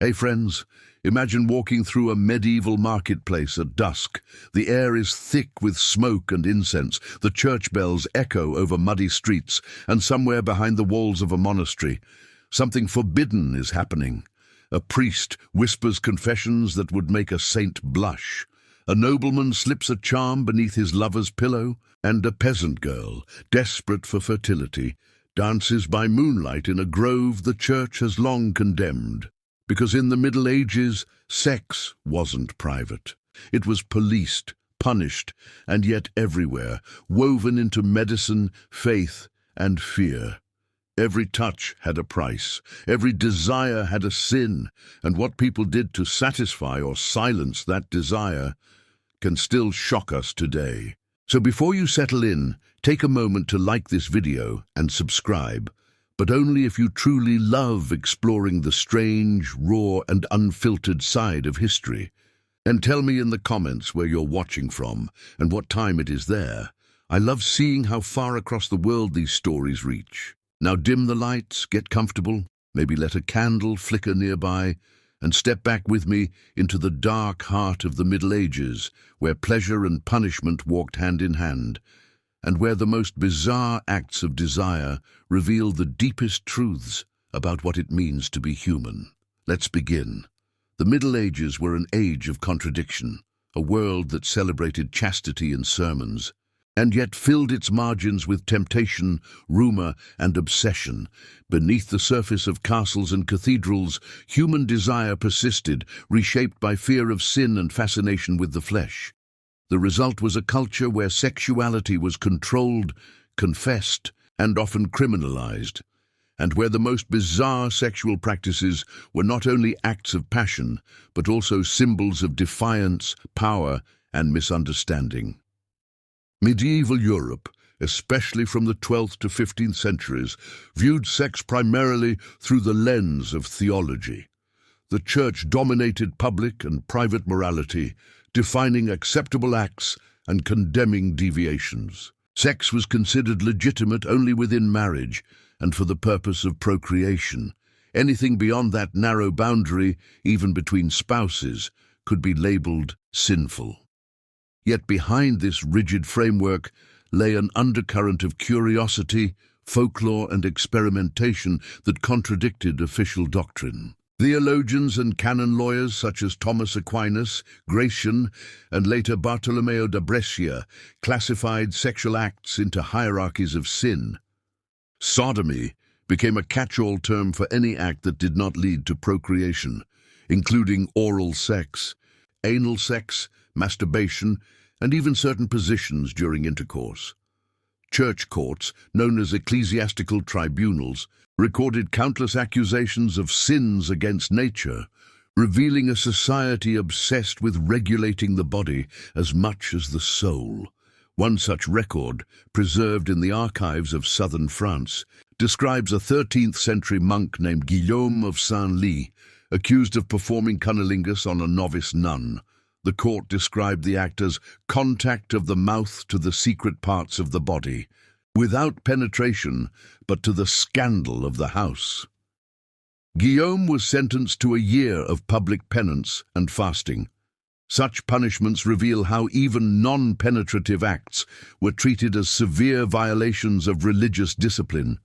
Hey friends, imagine walking through a medieval marketplace at dusk. The air is thick with smoke and incense, the church bells echo over muddy streets, and somewhere behind the walls of a monastery, something forbidden is happening. A priest whispers confessions that would make a saint blush. A nobleman slips a charm beneath his lover's pillow, and a peasant girl, desperate for fertility, dances by moonlight in a grove the church has long condemned. Because in the Middle Ages, sex wasn't private. It was policed, punished, and yet everywhere, woven into medicine, faith, and fear. Every touch had a price, every desire had a sin, and what people did to satisfy or silence that desire can still shock us today. So before you settle in, take a moment to like this video and subscribe, but only if you truly love exploring the strange, raw, and unfiltered side of history. And tell me in the comments where you're watching from and what time it is there. I love seeing how far across the world these stories reach. Now dim the lights, get comfortable, maybe let a candle flicker nearby, and step back with me into the dark heart of the Middle Ages, where pleasure and punishment walked hand in hand, and where the most bizarre acts of desire reveal the deepest truths about what it means to be human. Let's begin. The Middle Ages were an age of contradiction, a world that celebrated chastity in sermons, and yet filled its margins with temptation, rumor, and obsession. Beneath the surface of castles and cathedrals, human desire persisted, reshaped by fear of sin and fascination with the flesh. The result was a culture where sexuality was controlled, confessed, and often criminalized, and where the most bizarre sexual practices were not only acts of passion, but also symbols of defiance, power, and misunderstanding. Medieval Europe, especially from the 12th to 15th centuries, viewed sex primarily through the lens of theology. The church dominated public and private morality, defining acceptable acts and condemning deviations. Sex was considered legitimate only within marriage and for the purpose of procreation. Anything beyond that narrow boundary, even between spouses, could be labeled sinful. Yet behind this rigid framework lay an undercurrent of curiosity, folklore, and experimentation that contradicted official doctrine. Theologians and canon lawyers such as Thomas Aquinas, Gratian, and later Bartolomeo da Brescia classified sexual acts into hierarchies of sin. Sodomy became a catch-all term for any act that did not lead to procreation, including oral sex, anal sex, masturbation, and even certain positions during intercourse. Church courts, known as ecclesiastical tribunals, recorded countless accusations of sins against nature, revealing a society obsessed with regulating the body as much as the soul. One such record, preserved in the archives of southern France, describes a 13th-century monk named Guillaume of Saint-Ly, accused of performing cunnilingus on a novice nun. The court described the act as contact of the mouth to the secret parts of the body, without penetration, but to the scandal of the house. Guillaume was sentenced to a year of public penance and fasting. Such punishments reveal how even non-penetrative acts were treated as severe violations of religious discipline.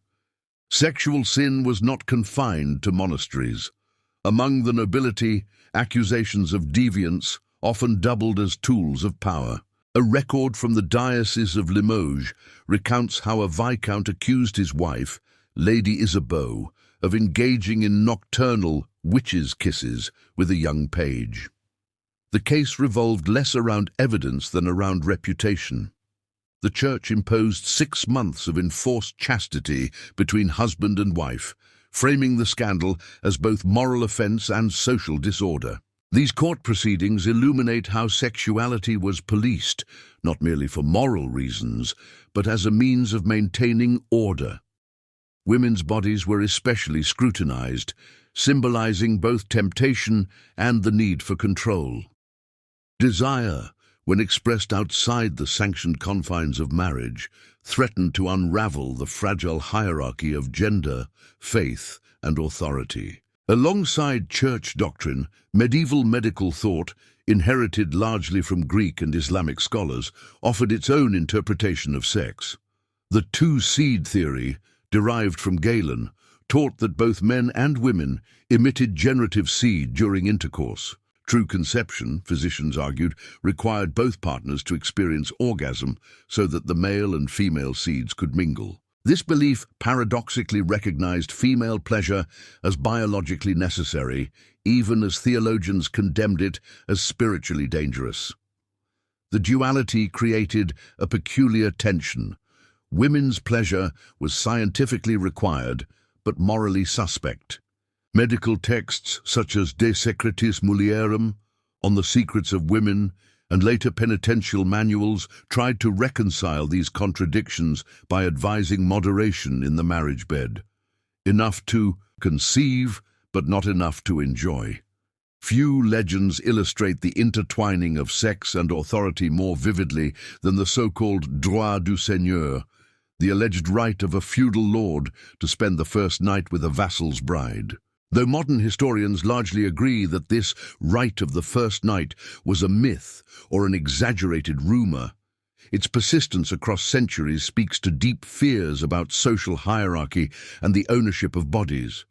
Sexual sin was not confined to monasteries. Among the nobility, accusations of deviance often doubled as tools of power. A record from the Diocese of Limoges recounts how a viscount accused his wife, Lady Isabeau, of engaging in nocturnal witches' kisses with a young page. The case revolved less around evidence than around reputation. The church imposed 6 months of enforced chastity between husband and wife, framing the scandal as both moral offense and social disorder. These court proceedings illuminate how sexuality was policed, not merely for moral reasons, but as a means of maintaining order. Women's bodies were especially scrutinized, symbolizing both temptation and the need for control. Desire, when expressed outside the sanctioned confines of marriage, threatened to unravel the fragile hierarchy of gender, faith, and authority. Alongside church doctrine, medieval medical thought, inherited largely from Greek and Islamic scholars, offered its own interpretation of sex. The two-seed theory, derived from Galen, taught that both men and women emitted generative seed during intercourse. True conception, physicians argued, required both partners to experience orgasm so that the male and female seeds could mingle. This belief paradoxically recognized female pleasure as biologically necessary, even as theologians condemned it as spiritually dangerous. The duality created a peculiar tension. Women's pleasure was scientifically required, but morally suspect. Medical texts such as De Secretis Mulierum, On the Secrets of Women, and later penitential manuals tried to reconcile these contradictions by advising moderation in the marriage bed. Enough to conceive, but not enough to enjoy. Few legends illustrate the intertwining of sex and authority more vividly than the so-called droit du seigneur, the alleged right of a feudal lord to spend the first night with a vassal's bride. Though modern historians largely agree that this right of the first night was a myth or an exaggerated rumor, its persistence across centuries speaks to deep fears about social hierarchy and the ownership of bodies.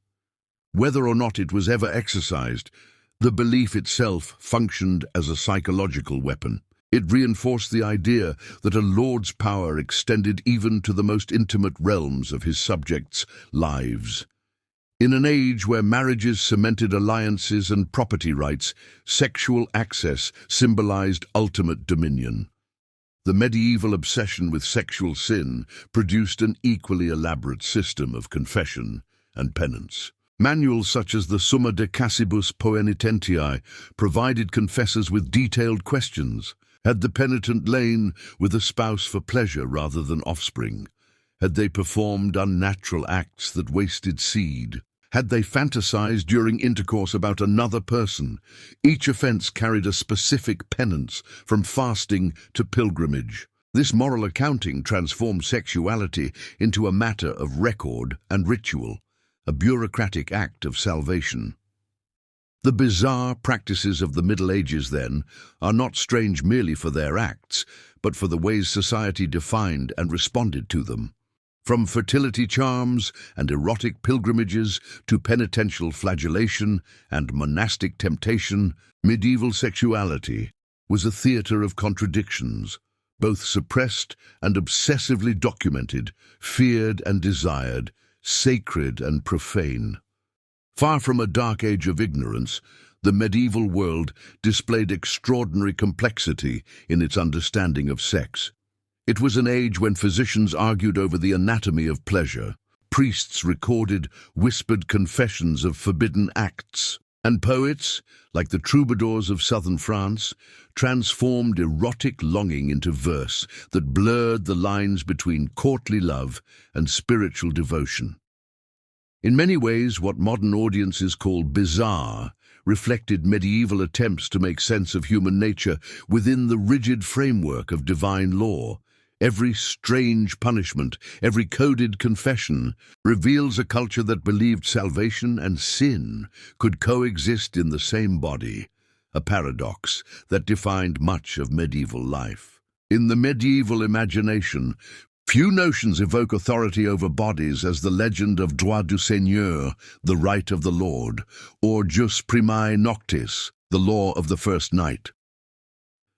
Whether or not it was ever exercised, the belief itself functioned as a psychological weapon. It reinforced the idea that a lord's power extended even to the most intimate realms of his subjects' lives. In an age where marriages cemented alliances and property rights, sexual access symbolized ultimate dominion. The medieval obsession with sexual sin produced an equally elaborate system of confession and penance. Manuals such as the Summa de Casibus Poenitentiae provided confessors with detailed questions. Had the penitent lain with a spouse for pleasure rather than offspring? Had they performed unnatural acts that wasted seed? Had they fantasized during intercourse about another person? Each offense carried a specific penance, from fasting to pilgrimage. This moral accounting transformed sexuality into a matter of record and ritual, a bureaucratic act of salvation. The bizarre practices of the Middle Ages, then, are not strange merely for their acts, but for the ways society defined and responded to them. From fertility charms and erotic pilgrimages to penitential flagellation and monastic temptation, medieval sexuality was a theater of contradictions, both suppressed and obsessively documented, feared and desired, sacred and profane. Far from a dark age of ignorance, the medieval world displayed extraordinary complexity in its understanding of sex. It was an age when physicians argued over the anatomy of pleasure, priests recorded whispered confessions of forbidden acts, and poets, like the troubadours of southern France, transformed erotic longing into verse that blurred the lines between courtly love and spiritual devotion. In many ways, what modern audiences call bizarre reflected medieval attempts to make sense of human nature within the rigid framework of divine law. Every strange punishment, every coded confession, reveals a culture that believed salvation and sin could coexist in the same body, a paradox that defined much of medieval life. In the medieval imagination, few notions evoke authority over bodies as the legend of droit du seigneur, the right of the Lord, or jus primae noctis, the law of the first night.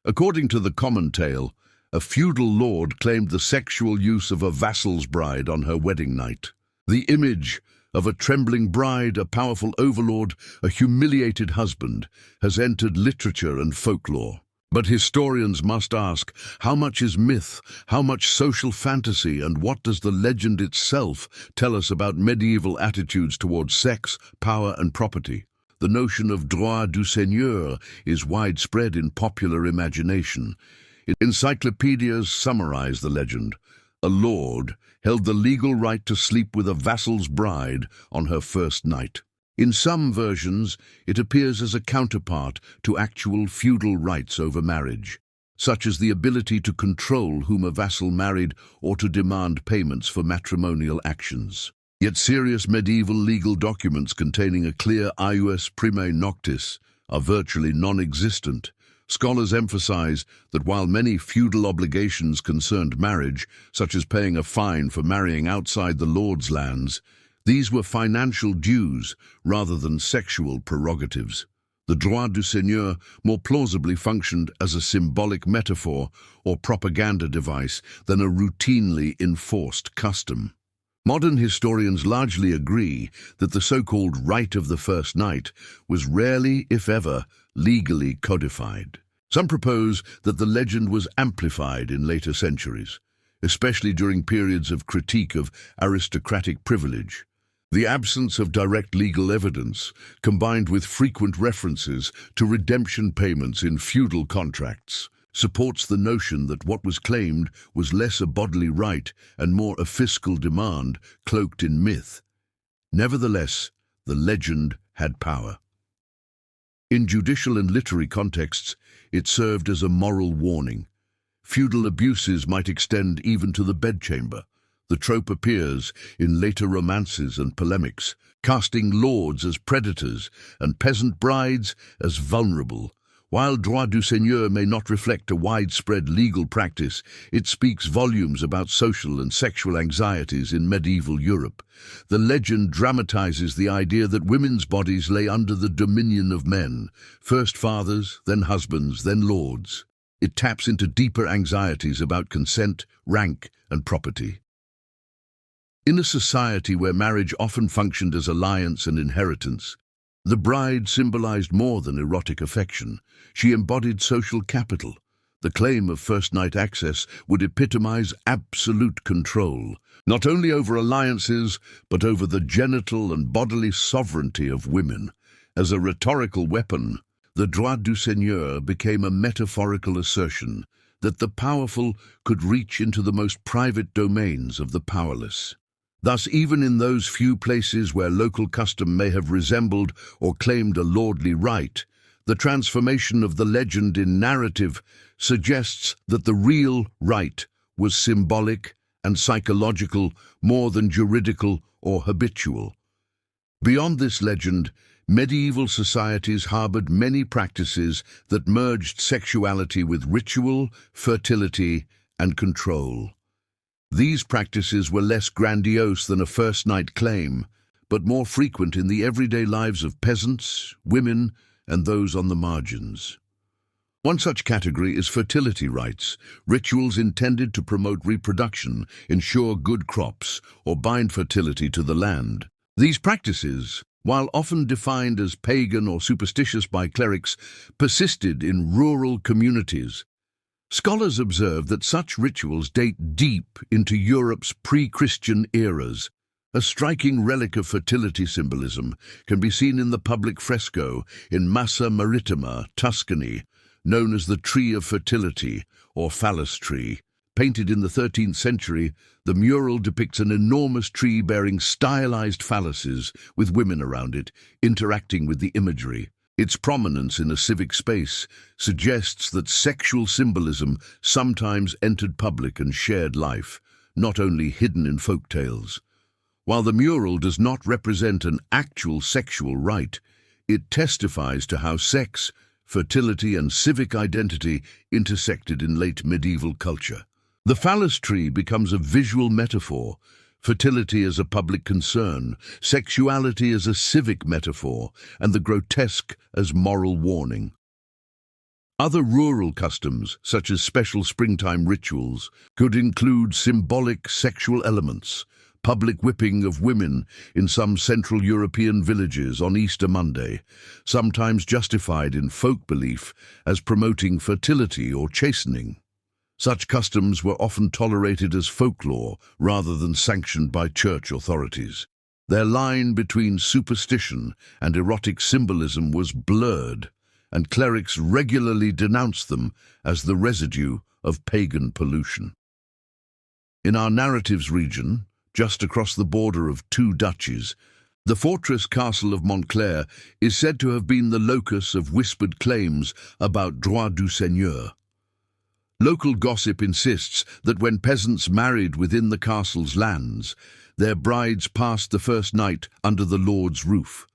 According to the common tale, a feudal lord claimed the sexual use of a vassal's bride on her wedding night. The image of a trembling bride, a powerful overlord, a humiliated husband, has entered literature and folklore. But historians must ask, how much is myth, how much social fantasy, and what does the legend itself tell us about medieval attitudes towards sex, power, and property? The notion of droit du seigneur is widespread in popular imagination. Encyclopedias summarize the legend. A lord held the legal right to sleep with a vassal's bride on her first night. In some versions, it appears as a counterpart to actual feudal rights over marriage, such as the ability to control whom a vassal married or to demand payments for matrimonial actions. Yet serious medieval legal documents containing a clear ius primae noctis are virtually non-existent. Scholars emphasize that while many feudal obligations concerned marriage, such as paying a fine for marrying outside the lord's lands, these were financial dues rather than sexual prerogatives. The droit du seigneur more plausibly functioned as a symbolic metaphor or propaganda device than a routinely enforced custom. Modern historians largely agree that the so-called rite of the first night was rarely, if ever, legally codified. Some propose that the legend was amplified in later centuries, especially during periods of critique of aristocratic privilege. The absence of direct legal evidence, combined with frequent references to redemption payments in feudal contracts, supports the notion that what was claimed was less a bodily right and more a fiscal demand cloaked in myth. Nevertheless, the legend had power. In judicial and literary contexts, it served as a moral warning. Feudal abuses might extend even to the bedchamber. The trope appears in later romances and polemics, casting lords as predators and peasant brides as vulnerable. While droit du seigneur may not reflect a widespread legal practice, it speaks volumes about social and sexual anxieties in medieval Europe. The legend dramatizes the idea that women's bodies lay under the dominion of men, first fathers, then husbands, then lords. It taps into deeper anxieties about consent, rank, and property. In a society where marriage often functioned as alliance and inheritance, the bride symbolized more than erotic affection. She embodied social capital. The claim of first-night access would epitomize absolute control, not only over alliances, but over the genital and bodily sovereignty of women. As a rhetorical weapon, the droit du seigneur became a metaphorical assertion that the powerful could reach into the most private domains of the powerless. Thus, even in those few places where local custom may have resembled or claimed a lordly right, the transformation of the legend in narrative suggests that the real right was symbolic and psychological more than juridical or habitual. Beyond this legend, medieval societies harbored many practices that merged sexuality with ritual, fertility, and control. These practices were less grandiose than a first-night claim, but more frequent in the everyday lives of peasants, women, and those on the margins. One such category is fertility rites, rituals intended to promote reproduction, ensure good crops, or bind fertility to the land. These practices, while often defined as pagan or superstitious by clerics, persisted in rural communities. Scholars observe that such rituals date deep into Europe's pre-Christian eras. A striking relic of fertility symbolism can be seen in the public fresco in Massa Marittima, Tuscany, known as the Tree of Fertility, or Phallus Tree. Painted in the 13th century, the mural depicts an enormous tree bearing stylized phalluses, with women around it, interacting with the imagery. Its prominence in a civic space suggests that sexual symbolism sometimes entered public and shared life, not only hidden in folk tales. While the mural does not represent an actual sexual rite, it testifies to how sex, fertility, and civic identity intersected in late medieval culture. The phallus tree becomes a visual metaphor, fertility as a public concern, sexuality as a civic metaphor, and the grotesque as moral warning. Other rural customs, such as special springtime rituals, could include symbolic sexual elements, public whipping of women in some Central European villages on Easter Monday, sometimes justified in folk belief as promoting fertility or chastening. Such customs were often tolerated as folklore rather than sanctioned by church authorities. Their line between superstition and erotic symbolism was blurred, and clerics regularly denounced them as the residue of pagan pollution. In our narrative's region, just across the border of two duchies, the fortress castle of Montclair is said to have been the locus of whispered claims about droit du seigneur. Local gossip insists that when peasants married within the castle's lands, their brides passed the first night under the Lord's roof,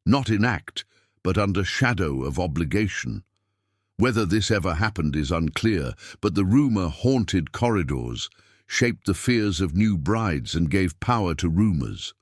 not in act, but under shadow of obligation. Whether this ever happened is unclear, but the rumor haunted corridors, shaped the fears of new brides and gave power to rumors.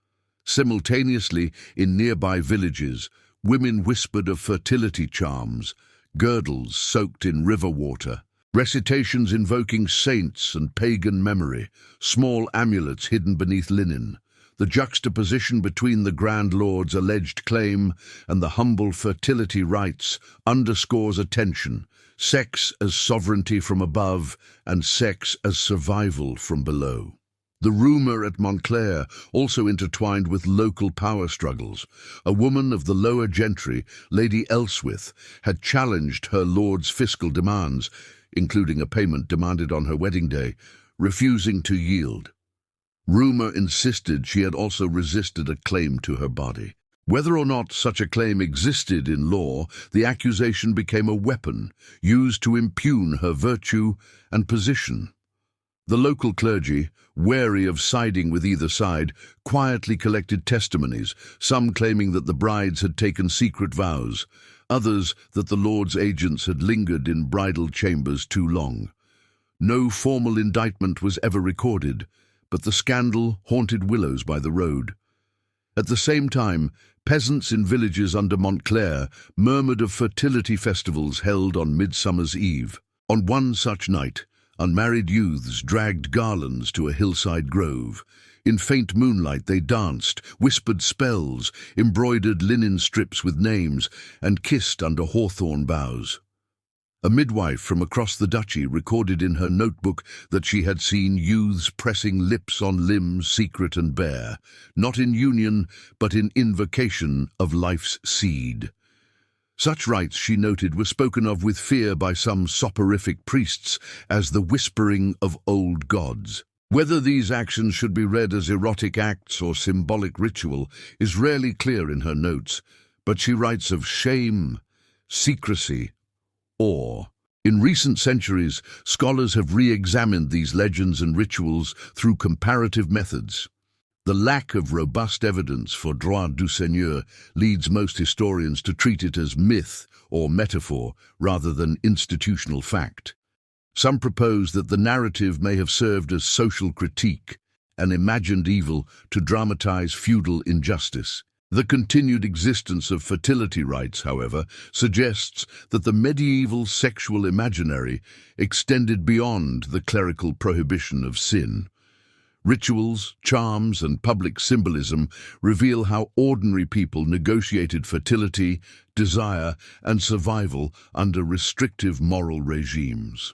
Simultaneously, in nearby villages, women whispered of fertility charms, girdles soaked in river water, recitations invoking saints and pagan memory, small amulets hidden beneath linen. The juxtaposition between the Grand Lord's alleged claim and the humble fertility rites underscores a tension: sex as sovereignty from above and sex as survival from below. The rumor at Montclair also intertwined with local power struggles. A woman of the lower gentry, Lady Elswith, had challenged her lord's fiscal demands, including a payment demanded on her wedding day, refusing to yield. Rumor insisted she had also resisted a claim to her body. Whether or not such a claim existed in law, the accusation became a weapon used to impugn her virtue and position. The local clergy, wary of siding with either side, quietly collected testimonies, some claiming that the brides had taken secret vows, others that the Lord's agents had lingered in bridal chambers too long. No formal indictment was ever recorded, but the scandal haunted willows by the road. At the same time, peasants in villages under Montclair murmured of fertility festivals held on Midsummer's Eve. On one such night, unmarried youths dragged garlands to a hillside grove. In faint moonlight they danced, whispered spells, embroidered linen strips with names, and kissed under hawthorn boughs. A midwife from across the duchy recorded in her notebook that she had seen youths pressing lips on limbs secret and bare, not in union, but in invocation of life's seed. Such rites, she noted, were spoken of with fear by some soporific priests as the whispering of old gods. Whether these actions should be read as erotic acts or symbolic ritual is rarely clear in her notes, but she writes of shame, secrecy, awe. In recent centuries, scholars have re-examined these legends and rituals through comparative methods. The lack of robust evidence for droit du seigneur leads most historians to treat it as myth or metaphor rather than institutional fact. Some propose that the narrative may have served as social critique, an imagined evil to dramatize feudal injustice. The continued existence of fertility rites, however, suggests that the medieval sexual imaginary extended beyond the clerical prohibition of sin. Rituals, charms, and public symbolism reveal how ordinary people negotiated fertility, desire, and survival under restrictive moral regimes.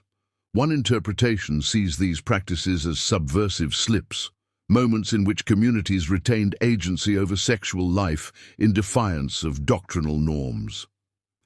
One interpretation sees these practices as subversive slips, moments in which communities retained agency over sexual life in defiance of doctrinal norms.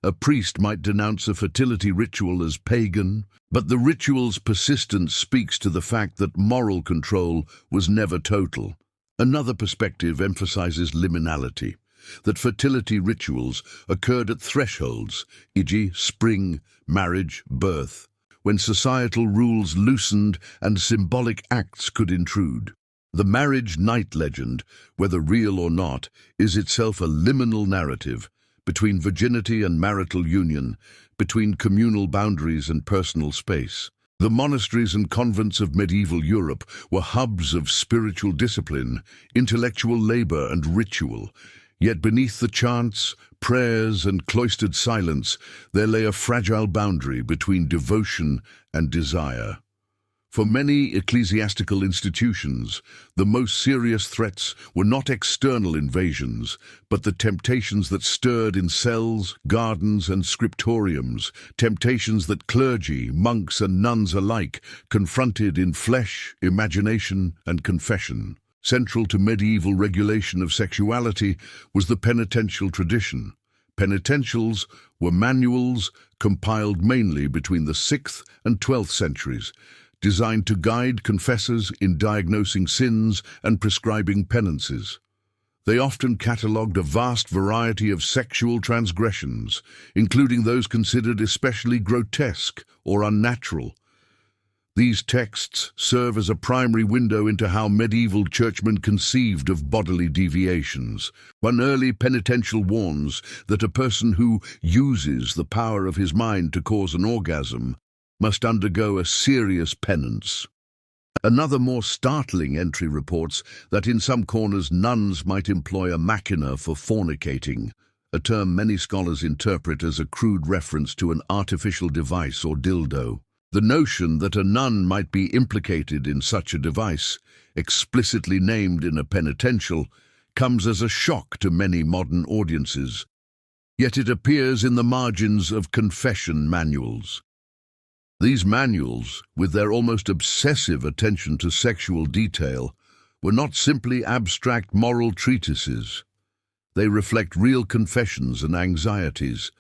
A priest might denounce a fertility ritual as pagan, but the ritual's persistence speaks to the fact that moral control was never total. Another perspective emphasizes liminality, that fertility rituals occurred at thresholds, e.g., spring, marriage, birth, when societal rules loosened and symbolic acts could intrude. The marriage night legend, whether real or not, is itself a liminal narrative between virginity and marital union, between communal boundaries and personal space. The monasteries and convents of medieval Europe were hubs of spiritual discipline, intellectual labor, and ritual. Yet beneath the chants, prayers, and cloistered silence, there lay a fragile boundary between devotion and desire. For many ecclesiastical institutions, the most serious threats were not external invasions, but the temptations that stirred in cells, gardens, and scriptoriums, temptations that clergy, monks, and nuns alike confronted in flesh, imagination, and confession. Central to medieval regulation of sexuality was the penitential tradition. Penitentials were manuals compiled mainly between the 6th and 12th centuries, designed to guide confessors in diagnosing sins and prescribing penances. They often catalogued a vast variety of sexual transgressions, including those considered especially grotesque or unnatural. These texts serve as a primary window into how medieval churchmen conceived of bodily deviations. One early penitential warns that a person who uses the power of his mind to cause an orgasm must undergo a serious penance. Another more startling entry reports that in some corners nuns might employ a machina for fornicating, a term many scholars interpret as a crude reference to an artificial device or dildo. The notion that a nun might be implicated in such a device, explicitly named in a penitential, comes as a shock to many modern audiences. Yet it appears in the margins of confession manuals. These manuals, with their almost obsessive attention to sexual detail, were not simply abstract moral treatises. They reflect real confessions and anxieties,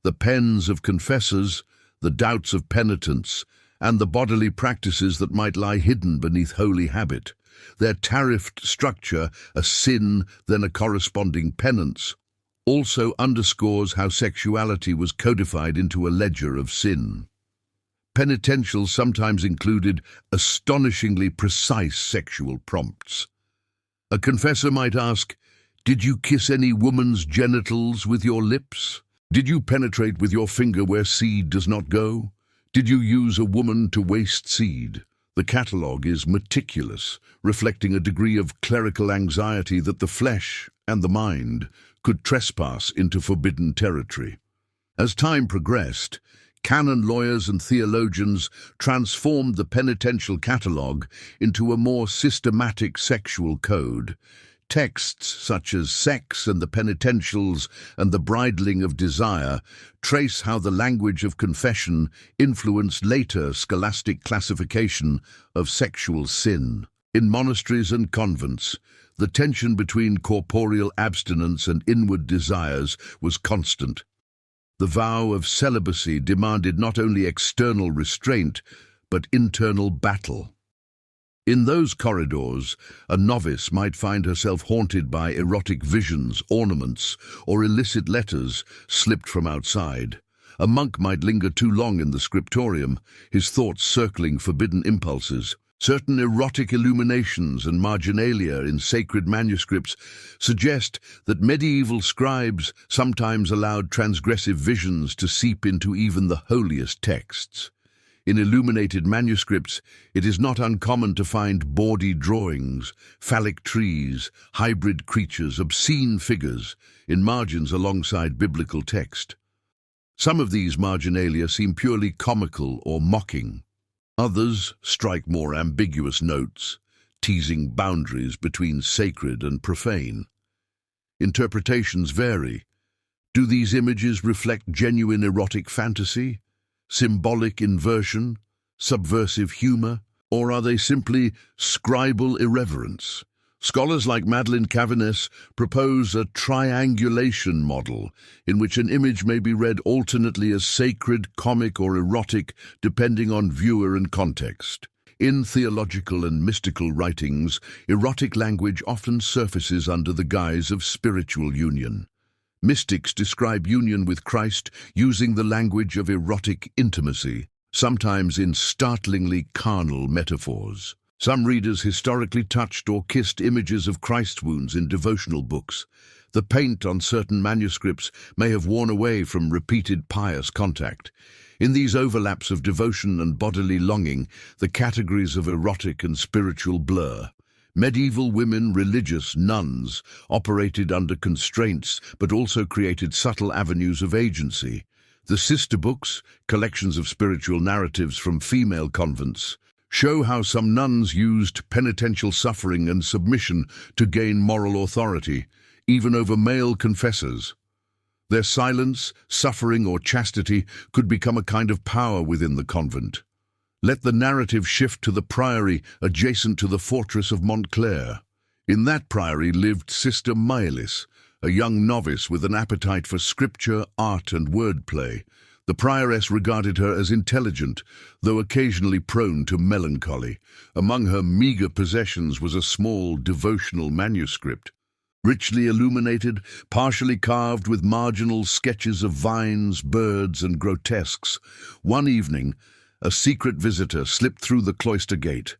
the pens of confessors, the doubts of penitents, and the bodily practices that might lie hidden beneath holy habit. Their tariffed structure, a sin, then a corresponding penance, also underscores how sexuality was codified into a ledger of sin. Penitentials sometimes included astonishingly precise sexual prompts. A confessor might ask, "Did you kiss any woman's genitals with your lips? Did you penetrate with your finger where seed does not go? Did you use a woman to waste seed?" The catalogue is meticulous, reflecting a degree of clerical anxiety that the flesh and the mind could trespass into forbidden territory. As time progressed, canon lawyers and theologians transformed the penitential catalogue into a more systematic sexual code. Texts such as Sex and the Penitentials and the Bridling of Desire trace how the language of confession influenced later scholastic classification of sexual sin. In monasteries and convents, the tension between corporeal abstinence and inward desires was constant. The vow of celibacy demanded not only external restraint, but internal battle. In those corridors, a novice might find herself haunted by erotic visions, ornaments, or illicit letters slipped from outside. A monk might linger too long in the scriptorium, his thoughts circling forbidden impulses. Certain erotic illuminations and marginalia in sacred manuscripts suggest that medieval scribes sometimes allowed transgressive visions to seep into even the holiest texts. In illuminated manuscripts, it is not uncommon to find bawdy drawings, phallic trees, hybrid creatures, obscene figures in margins alongside biblical text. Some of these marginalia seem purely comical or mocking. Others strike more ambiguous notes, teasing boundaries between sacred and profane. Interpretations vary. Do these images reflect genuine erotic fantasy, symbolic inversion, subversive humor, or are they simply scribal irreverence? Scholars like Madeleine Caveness propose a triangulation model in which an image may be read alternately as sacred, comic, or erotic, depending on viewer and context. In theological and mystical writings, erotic language often surfaces under the guise of spiritual union. Mystics describe union with Christ using the language of erotic intimacy, sometimes in startlingly carnal metaphors. Some readers historically touched or kissed images of Christ's wounds in devotional books. The paint on certain manuscripts may have worn away from repeated pious contact. In these overlaps of devotion and bodily longing, the categories of erotic and spiritual blur. Medieval women, religious nuns, operated under constraints but also created subtle avenues of agency. The sister books, collections of spiritual narratives from female convents, show how some nuns used penitential suffering and submission to gain moral authority, even over male confessors. Their silence, suffering, or chastity could become a kind of power within the convent. Let the narrative shift to the priory adjacent to the fortress of Montclair. In that priory lived Sister Maelis, a young novice with an appetite for scripture, art, and wordplay. The prioress regarded her as intelligent, though occasionally prone to melancholy. Among her meager possessions was a small devotional manuscript, richly illuminated, partially carved with marginal sketches of vines, birds, and grotesques. One evening, A secret visitor slipped through the cloister gate.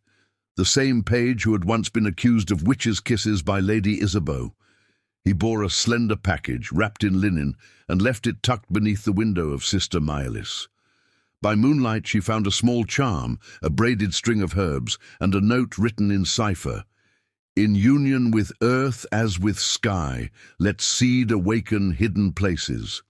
The same page who had once been accused of witches' kisses by Lady Isabeau. He bore a slender package wrapped in linen and left it tucked beneath the window of Sister Mailis. By moonlight she found a small charm, a braided string of herbs, and a note written in cipher. In union with earth as with sky, let seed awaken hidden places.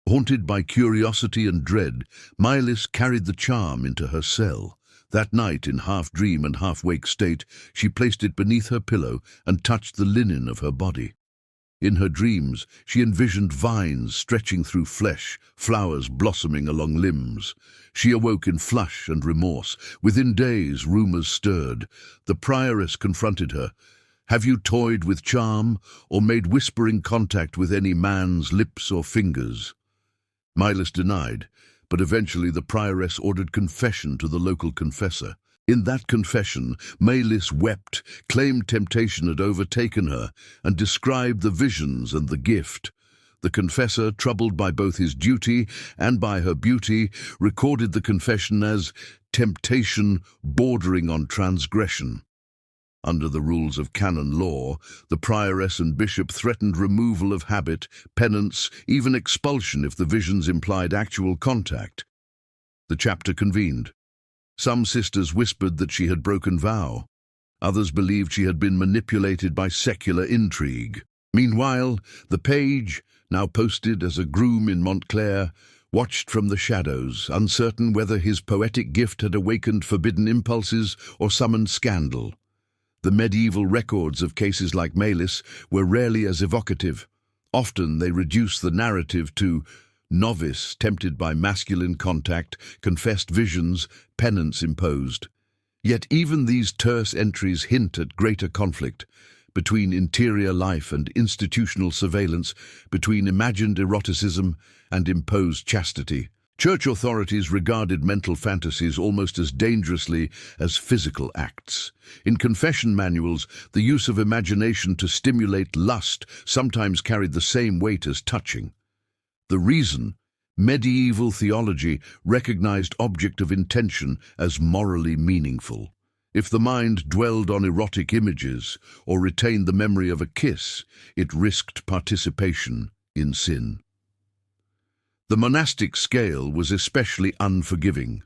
Haunted by curiosity and dread, Mailis carried the charm into her cell. That night, in half-dream and half-wake state, she placed it beneath her pillow and touched the linen of her body. In her dreams, she envisioned vines stretching through flesh, flowers blossoming along limbs. She awoke in flush and remorse. Within days, rumors stirred. The prioress confronted her. "Have you toyed with charm, or made whispering contact with any man's lips or fingers?" Mailis denied, but eventually the prioress ordered confession to the local confessor. In that confession, Mailis wept, claimed temptation had overtaken her, and described the visions and the gift. The confessor, troubled by both his duty and by her beauty, recorded the confession as temptation bordering on transgression. Under the rules of canon law, the prioress and bishop threatened removal of habit, penance, even expulsion if the visions implied actual contact. The chapter convened. Some sisters whispered that she had broken vow. Others believed she had been manipulated by secular intrigue. Meanwhile, the page, now posted as a groom in Montclair, watched from the shadows, uncertain whether his poetic gift had awakened forbidden impulses or summoned scandal. The medieval records of cases like Mailis were rarely as evocative. Often they reduced the narrative to novice tempted by masculine contact, confessed visions, penance imposed. Yet even these terse entries hint at greater conflict between interior life and institutional surveillance, between imagined eroticism and imposed chastity. Church authorities regarded mental fantasies almost as dangerously as physical acts. In confession manuals, the use of imagination to stimulate lust sometimes carried the same weight as touching. The reason? Medieval theology recognized object of intention as morally meaningful. If the mind dwelled on erotic images or retained the memory of a kiss, it risked participation in sin. The monastic scale was especially unforgiving.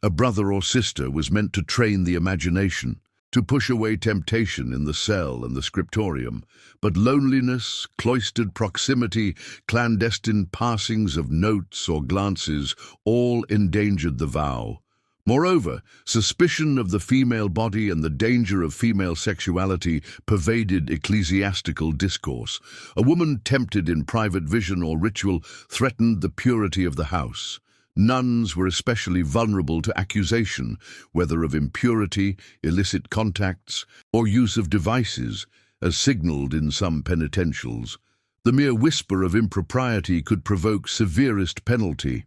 A brother or sister was meant to train the imagination, to push away temptation in the cell and the scriptorium, but loneliness, cloistered proximity, clandestine passings of notes or glances all endangered the vow. Moreover, suspicion of the female body and the danger of female sexuality pervaded ecclesiastical discourse. A woman tempted in private vision or ritual threatened the purity of the house. Nuns were especially vulnerable to accusation, whether of impurity, illicit contacts, or use of devices, as signaled in some penitentials. The mere whisper of impropriety could provoke severest penalty.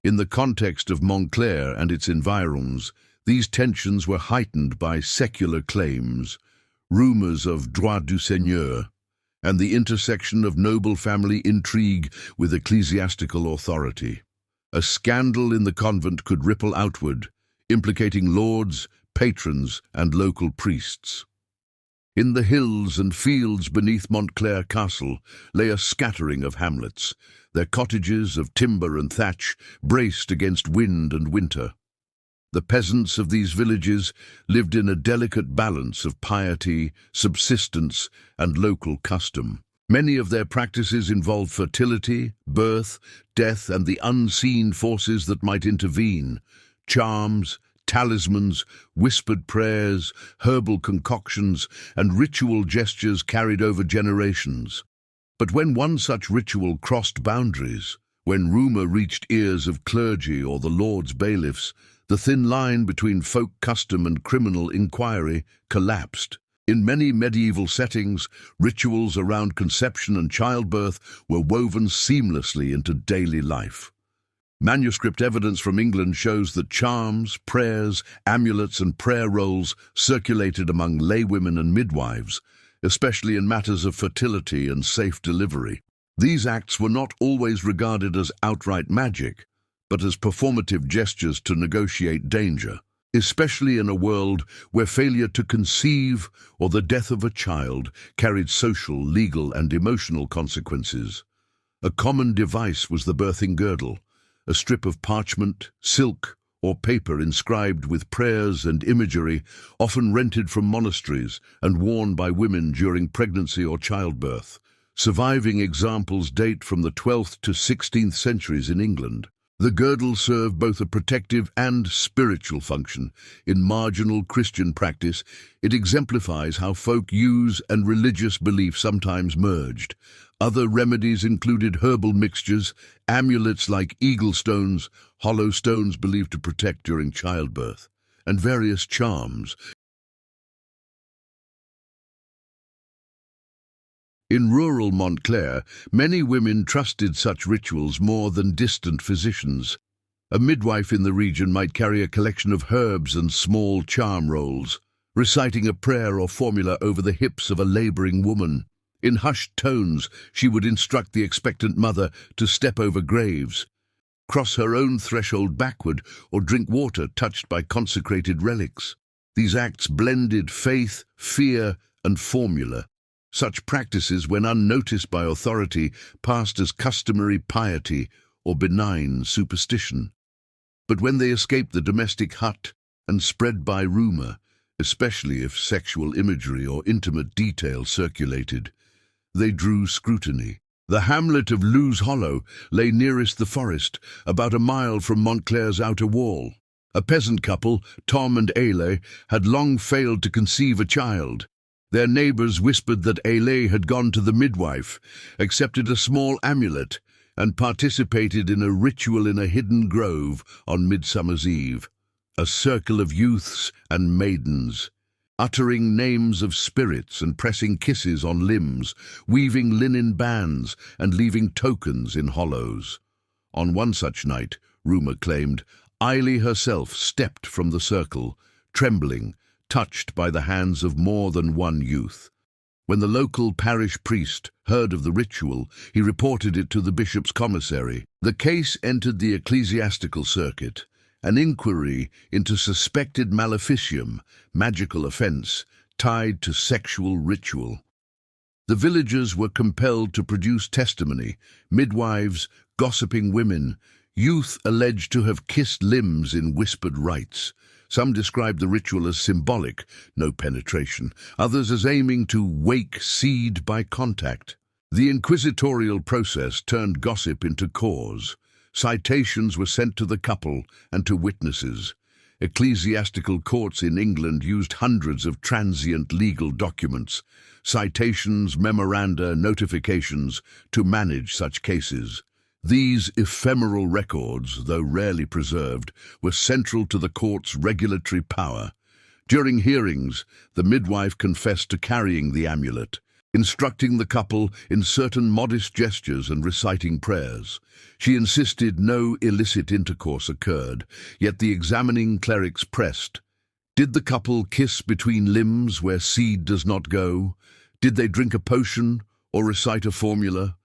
In the context of Montclair and its environs, these tensions were heightened by secular claims, rumors of droit du seigneur, and the intersection of noble family intrigue with ecclesiastical authority. A scandal in the convent could ripple outward, implicating lords, patrons, and local priests. In the hills and fields beneath Montclair Castle lay a scattering of hamlets, their cottages of timber and thatch braced against wind and winter. The peasants of these villages lived in a delicate balance of piety, subsistence, and local custom. Many of their practices involved fertility, birth, death, and the unseen forces that might intervene. Charms, talismans, whispered prayers, herbal concoctions, and ritual gestures carried over generations. But when one such ritual crossed boundaries, when rumour reached ears of clergy or the Lord's bailiffs, the thin line between folk custom and criminal inquiry collapsed. In many medieval settings, rituals around conception and childbirth were woven seamlessly into daily life. Manuscript evidence from England shows that charms, prayers, amulets, and prayer rolls circulated among laywomen and midwives, especially in matters of fertility and safe delivery. These acts were not always regarded as outright magic, but as performative gestures to negotiate danger, especially in a world where failure to conceive or the death of a child carried social, legal, and emotional consequences. A common device was the birthing girdle, a strip of parchment, silk, or paper inscribed with prayers and imagery, often rented from monasteries and worn by women during pregnancy or childbirth. Surviving examples date from the 12th to 16th centuries in England. The girdle served both a protective and spiritual function. In marginal Christian practice, it exemplifies how folk use and religious belief sometimes merged. Other remedies included herbal mixtures, amulets like eagle stones, hollow stones believed to protect during childbirth, and various charms. In rural Montclair, many women trusted such rituals more than distant physicians. A midwife in the region might carry a collection of herbs and small charm rolls, reciting a prayer or formula over the hips of a laboring woman. In hushed tones, she would instruct the expectant mother to step over graves, cross her own threshold backward, or drink water touched by consecrated relics. These acts blended faith, fear, and formula. Such practices, when unnoticed by authority, passed as customary piety or benign superstition. But when they escaped the domestic hut and spread by rumor, especially if sexual imagery or intimate detail circulated, they drew scrutiny. The hamlet of Lewes Hollow lay nearest the forest, about a mile from Montclair's outer wall. A peasant couple, Tom and Ailey, had long failed to conceive a child. Their neighbors whispered that Ailey had gone to the midwife, accepted a small amulet, and participated in a ritual in a hidden grove on Midsummer's Eve. A circle of youths and maidens, uttering names of spirits and pressing kisses on limbs, weaving linen bands and leaving tokens in hollows. On one such night, rumor claimed, Ailey herself stepped from the circle, trembling, touched by the hands of more than one youth. When the local parish priest heard of the ritual, he reported it to the bishop's commissary. The case entered the ecclesiastical circuit. An inquiry into suspected maleficium, magical offense, tied to sexual ritual. The villagers were compelled to produce testimony, midwives, gossiping women, youth alleged to have kissed limbs in whispered rites. Some described the ritual as symbolic, no penetration, others as aiming to wake seed by contact. The inquisitorial process turned gossip into cause. Citations were sent to the couple and to witnesses. Ecclesiastical courts in England used hundreds of transient legal documents, citations, memoranda, notifications, to manage such cases. These ephemeral records, though rarely preserved, were central to the court's regulatory power. During hearings, the midwife confessed to carrying the amulet, instructing the couple in certain modest gestures and reciting prayers. She insisted no illicit intercourse occurred, yet the examining clerics pressed. Did the couple kiss between limbs where seed does not go? Did they drink a potion or recite a formula?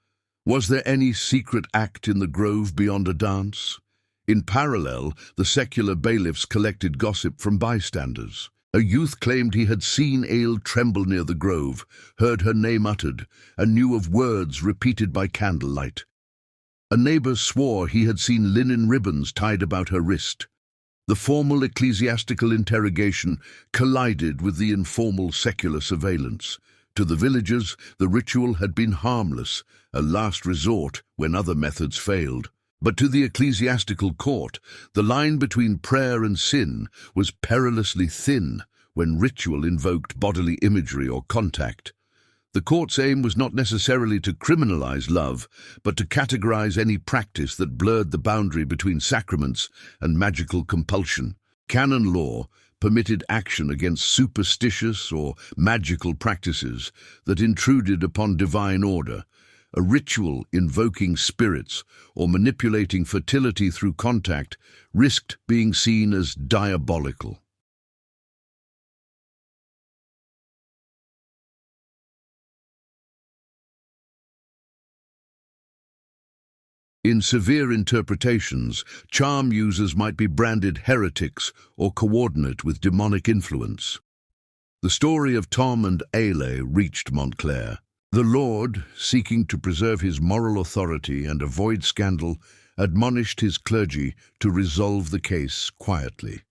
Was there any secret act in the grove beyond a dance? In parallel, the secular bailiffs collected gossip from bystanders. A youth claimed he had seen Aile tremble near the grove, heard her name uttered, and knew of words repeated by candlelight. A neighbor swore he had seen linen ribbons tied about her wrist. The formal ecclesiastical interrogation collided with the informal secular surveillance. To the villagers, the ritual had been harmless, a last resort when other methods failed. But to the ecclesiastical court, the line between prayer and sin was perilously thin when ritual invoked bodily imagery or contact. The court's aim was not necessarily to criminalize love, but to categorize any practice that blurred the boundary between sacraments and magical compulsion. Canon law permitted action against superstitious or magical practices that intruded upon divine order. A ritual invoking spirits or manipulating fertility through contact risked being seen as diabolical. In severe interpretations, charm users might be branded heretics or coordinate with demonic influence. The story of Tom and Ailey reached Montclair. The Lord, seeking to preserve his moral authority and avoid scandal, admonished his clergy to resolve the case quietly.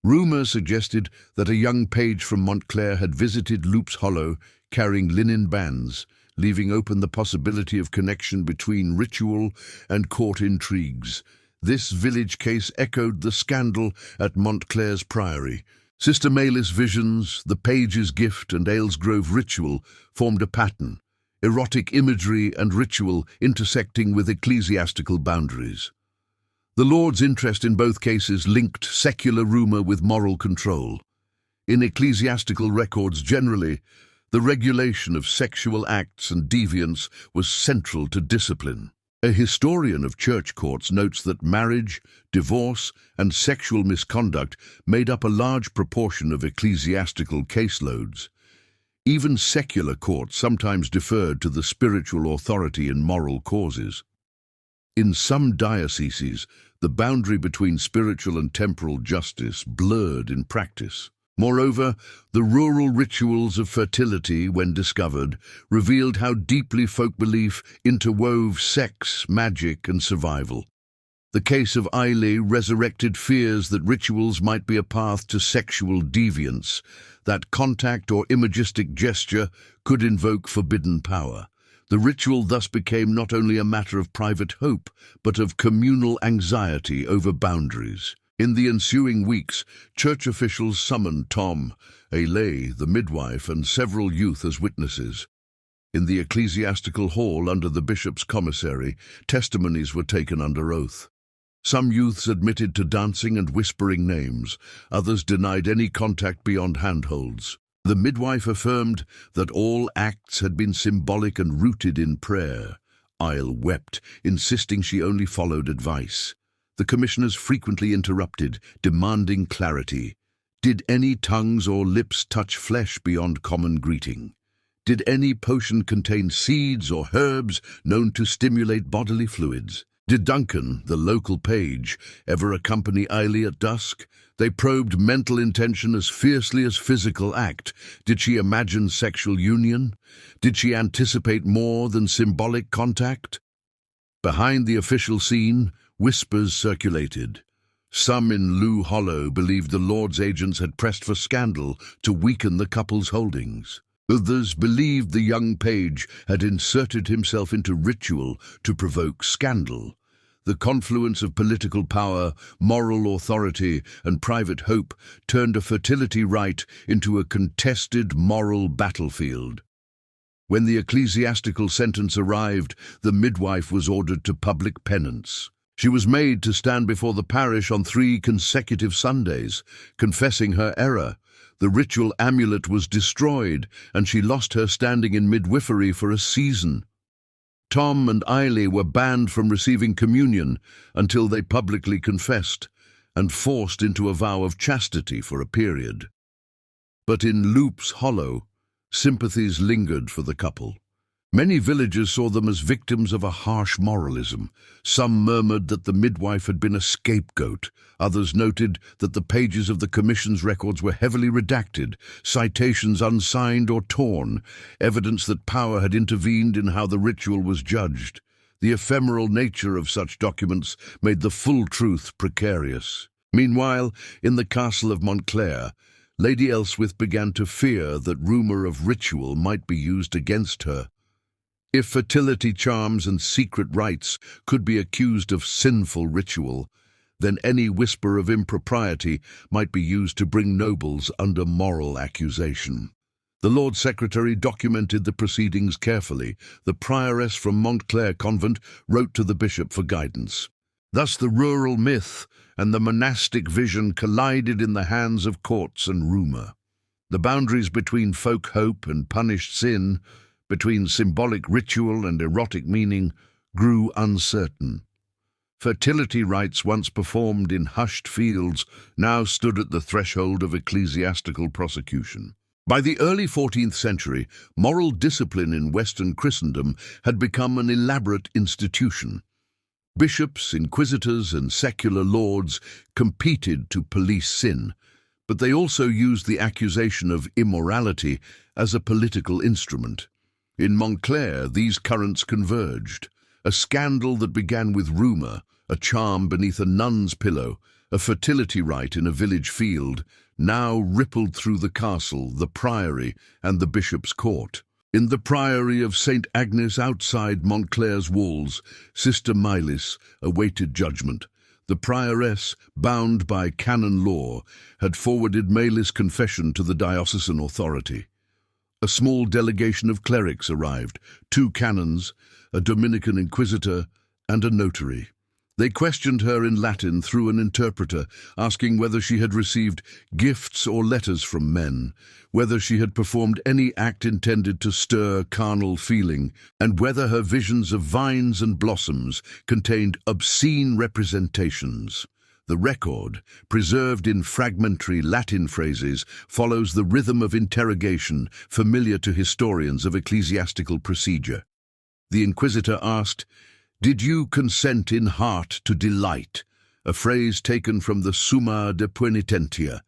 Rumour suggested that a young page from Montclair had visited Loop's Hollow carrying linen bands, leaving open the possibility of connection between ritual and court intrigues. This village case echoed the scandal at Montclair's priory. Sister Maylis' visions, the page's gift and Aylesgrove ritual formed a pattern, erotic imagery and ritual intersecting with ecclesiastical boundaries. The Lord's interest in both cases linked secular rumour with moral control. In ecclesiastical records generally, the regulation of sexual acts and deviance was central to discipline. A historian of church courts notes that marriage, divorce, and sexual misconduct made up a large proportion of ecclesiastical caseloads. Even secular courts sometimes deferred to the spiritual authority in moral causes. In some dioceses, the boundary between spiritual and temporal justice blurred in practice. Moreover, the rural rituals of fertility, when discovered, revealed how deeply folk belief interwove sex, magic, and survival. The case of Ailey resurrected fears that rituals might be a path to sexual deviance, that contact or imagistic gesture could invoke forbidden power. The ritual thus became not only a matter of private hope, but of communal anxiety over boundaries. In the ensuing weeks, church officials summoned Tom, Ailey, the midwife, and several youth as witnesses. In the ecclesiastical hall under the bishop's commissary, testimonies were taken under oath. Some youths admitted to dancing and whispering names, others denied any contact beyond handholds. The midwife affirmed that all acts had been symbolic and rooted in prayer. Ailey wept, insisting she only followed advice. The commissioners frequently interrupted, demanding clarity. Did any tongues or lips touch flesh beyond common greeting? Did any potion contain seeds or herbs known to stimulate bodily fluids? Did Duncan, the local page, ever accompany Ailey at dusk? They probed mental intention as fiercely as physical act. Did she imagine sexual union? Did she anticipate more than symbolic contact? Behind the official scene, whispers circulated. Some in Loo Hollow believed the Lord's agents had pressed for scandal to weaken the couple's holdings. Others believed the young page had inserted himself into ritual to provoke scandal. The confluence of political power, moral authority, and private hope turned a fertility rite into a contested moral battlefield. When the ecclesiastical sentence arrived, the midwife was ordered to public penance. She was made to stand before the parish on 3 consecutive Sundays, confessing her error. The ritual amulet was destroyed, and she lost her standing in midwifery for a season. Tom and Ailey were banned from receiving communion until they publicly confessed, and forced into a vow of chastity for a period. But in Loop's Hollow, sympathies lingered for the couple. Many villagers saw them as victims of a harsh moralism. Some murmured that the midwife had been a scapegoat. Others noted that the pages of the commission's records were heavily redacted, citations unsigned or torn, evidence that power had intervened in how the ritual was judged. The ephemeral nature of such documents made the full truth precarious. Meanwhile, in the castle of Montclair, Lady Ellsworth began to fear that rumour of ritual might be used against her. If fertility charms and secret rites could be accused of sinful ritual, then any whisper of impropriety might be used to bring nobles under moral accusation. The Lord Secretary documented the proceedings carefully. The prioress from Montclair Convent wrote to the bishop for guidance. Thus the rural myth and the monastic vision collided in the hands of courts and rumour. The boundaries between folk hope and punished sin, between symbolic ritual and erotic meaning, grew uncertain. Fertility rites once performed in hushed fields now stood at the threshold of ecclesiastical prosecution. By the early 14th century, moral discipline in Western Christendom had become an elaborate institution. Bishops, inquisitors, and secular lords competed to police sin, but they also used the accusation of immorality as a political instrument. In Montclair, these currents converged. A scandal that began with rumour, a charm beneath a nun's pillow, a fertility rite in a village field, now rippled through the castle, the priory, and the bishop's court. In the priory of St. Agnes outside Montclair's walls, Sister Mylis awaited judgment. The prioress, bound by canon law, had forwarded Mylis' confession to the diocesan authority. A small delegation of clerics arrived, 2 canons, a Dominican inquisitor, and a notary. They questioned her in Latin through an interpreter, asking whether she had received gifts or letters from men, whether she had performed any act intended to stir carnal feeling, and whether her visions of vines and blossoms contained obscene representations. The record, preserved in fragmentary Latin phrases, follows the rhythm of interrogation familiar to historians of ecclesiastical procedure. The inquisitor asked, "Did you consent in heart to delight?" A phrase taken from the Summa de Poenitentia.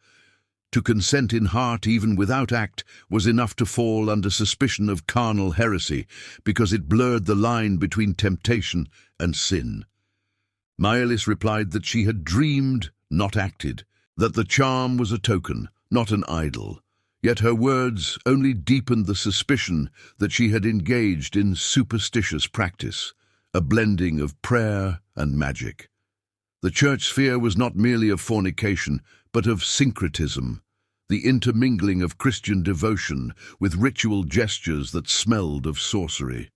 To consent in heart, even without act, was enough to fall under suspicion of carnal heresy, because it blurred the line between temptation and sin. Mylis replied that she had dreamed, not acted, that the charm was a token, not an idol. Yet her words only deepened the suspicion that she had engaged in superstitious practice, a blending of prayer and magic. The church fear was not merely of fornication, but of syncretism, the intermingling of Christian devotion with ritual gestures that smelled of sorcery.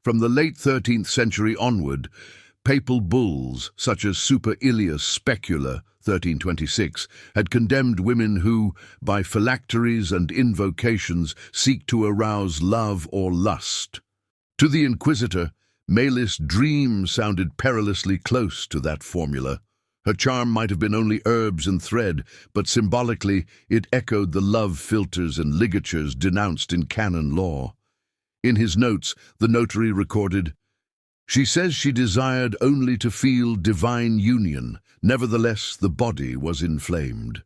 From the late 13th century onward, papal bulls, such as Super Ilius Specula, 1326, had condemned women who, by phylacteries and invocations, seek to arouse love or lust. To the inquisitor, Mylis' dream sounded perilously close to that formula. Her charm might have been only herbs and thread, but symbolically it echoed the love philters and ligatures denounced in canon law. In his notes, the notary recorded, "She says she desired only to feel divine union, nevertheless the body was inflamed."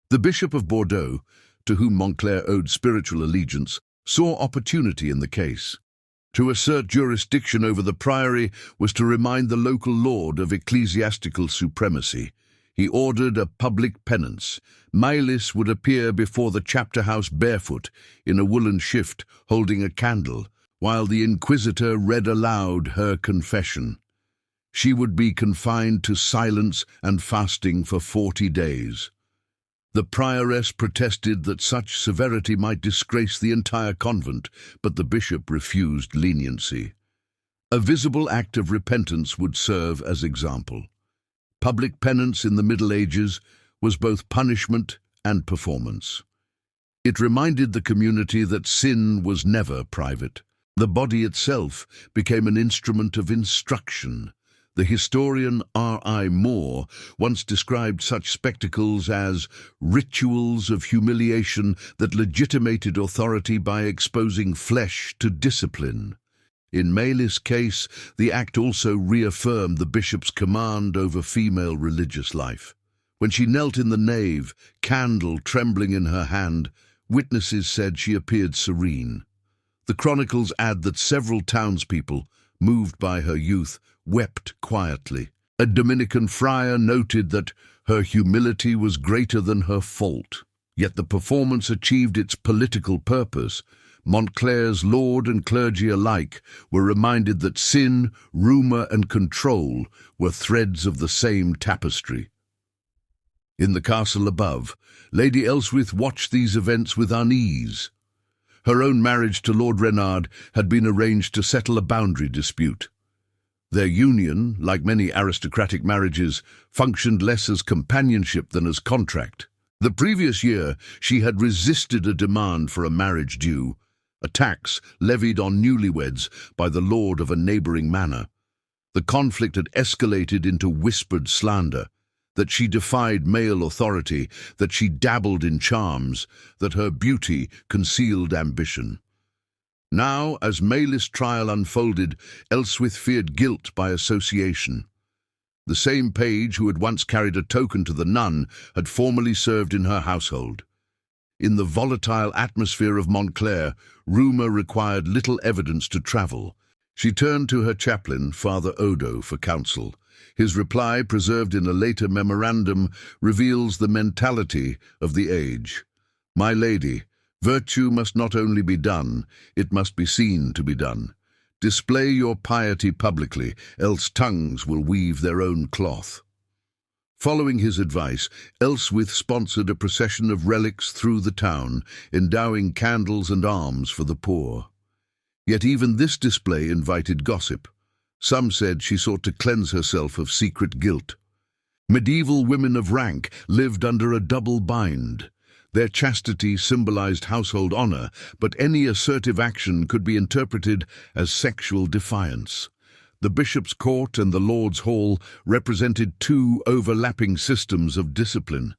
The Bishop of Bordeaux, to whom Montclair owed spiritual allegiance, saw opportunity in the case. To assert jurisdiction over the priory was to remind the local lord of ecclesiastical supremacy. He ordered a public penance. Mylis would appear before the chapter house barefoot, in a woolen shift, holding a candle, while the inquisitor read aloud her confession. She would be confined to silence and fasting for 40 days. The prioress protested that such severity might disgrace the entire convent, but the bishop refused leniency. A visible act of repentance would serve as example. Public penance in the Middle Ages was both punishment and performance. It reminded the community that sin was never private. The body itself became an instrument of instruction. The historian R.I. Moore once described such spectacles as rituals of humiliation that legitimated authority by exposing flesh to discipline. In Mylis' case, the act also reaffirmed the bishop's command over female religious life. When she knelt in the nave, candle trembling in her hand, witnesses said she appeared serene. The chronicles add that several townspeople, moved by her youth, wept quietly. A Dominican friar noted that her humility was greater than her fault. Yet the performance achieved its political purpose. Montclair's lord and clergy alike were reminded that sin, rumour and control were threads of the same tapestry. In the castle above, Lady Ellsworth watched these events with unease. Her own marriage to Lord Reynard had been arranged to settle a boundary dispute. Their union, like many aristocratic marriages, functioned less as companionship than as contract. The previous year, she had resisted a demand for a marriage due, a tax levied on newlyweds by the lord of a neighbouring manor. The conflict had escalated into whispered slander, that she defied male authority, that she dabbled in charms, that her beauty concealed ambition. Now, as Maylis' trial unfolded, Elswith feared guilt by association. The same page who had once carried a token to the nun had formerly served in her household. In the volatile atmosphere of Montclair, rumour required little evidence to travel. She turned to her chaplain, Father Odo, for counsel. His reply, preserved in a later memorandum, reveals the mentality of the age. "My lady, virtue must not only be done, it must be seen to be done. Display your piety publicly, else tongues will weave their own cloth." Following his advice, Elswith sponsored a procession of relics through the town, endowing candles and alms for the poor. Yet even this display invited gossip. Some said she sought to cleanse herself of secret guilt. Medieval women of rank lived under a double bind. Their chastity symbolized household honor, but any assertive action could be interpreted as sexual defiance. The bishop's court and the Lord's hall represented two overlapping systems of discipline.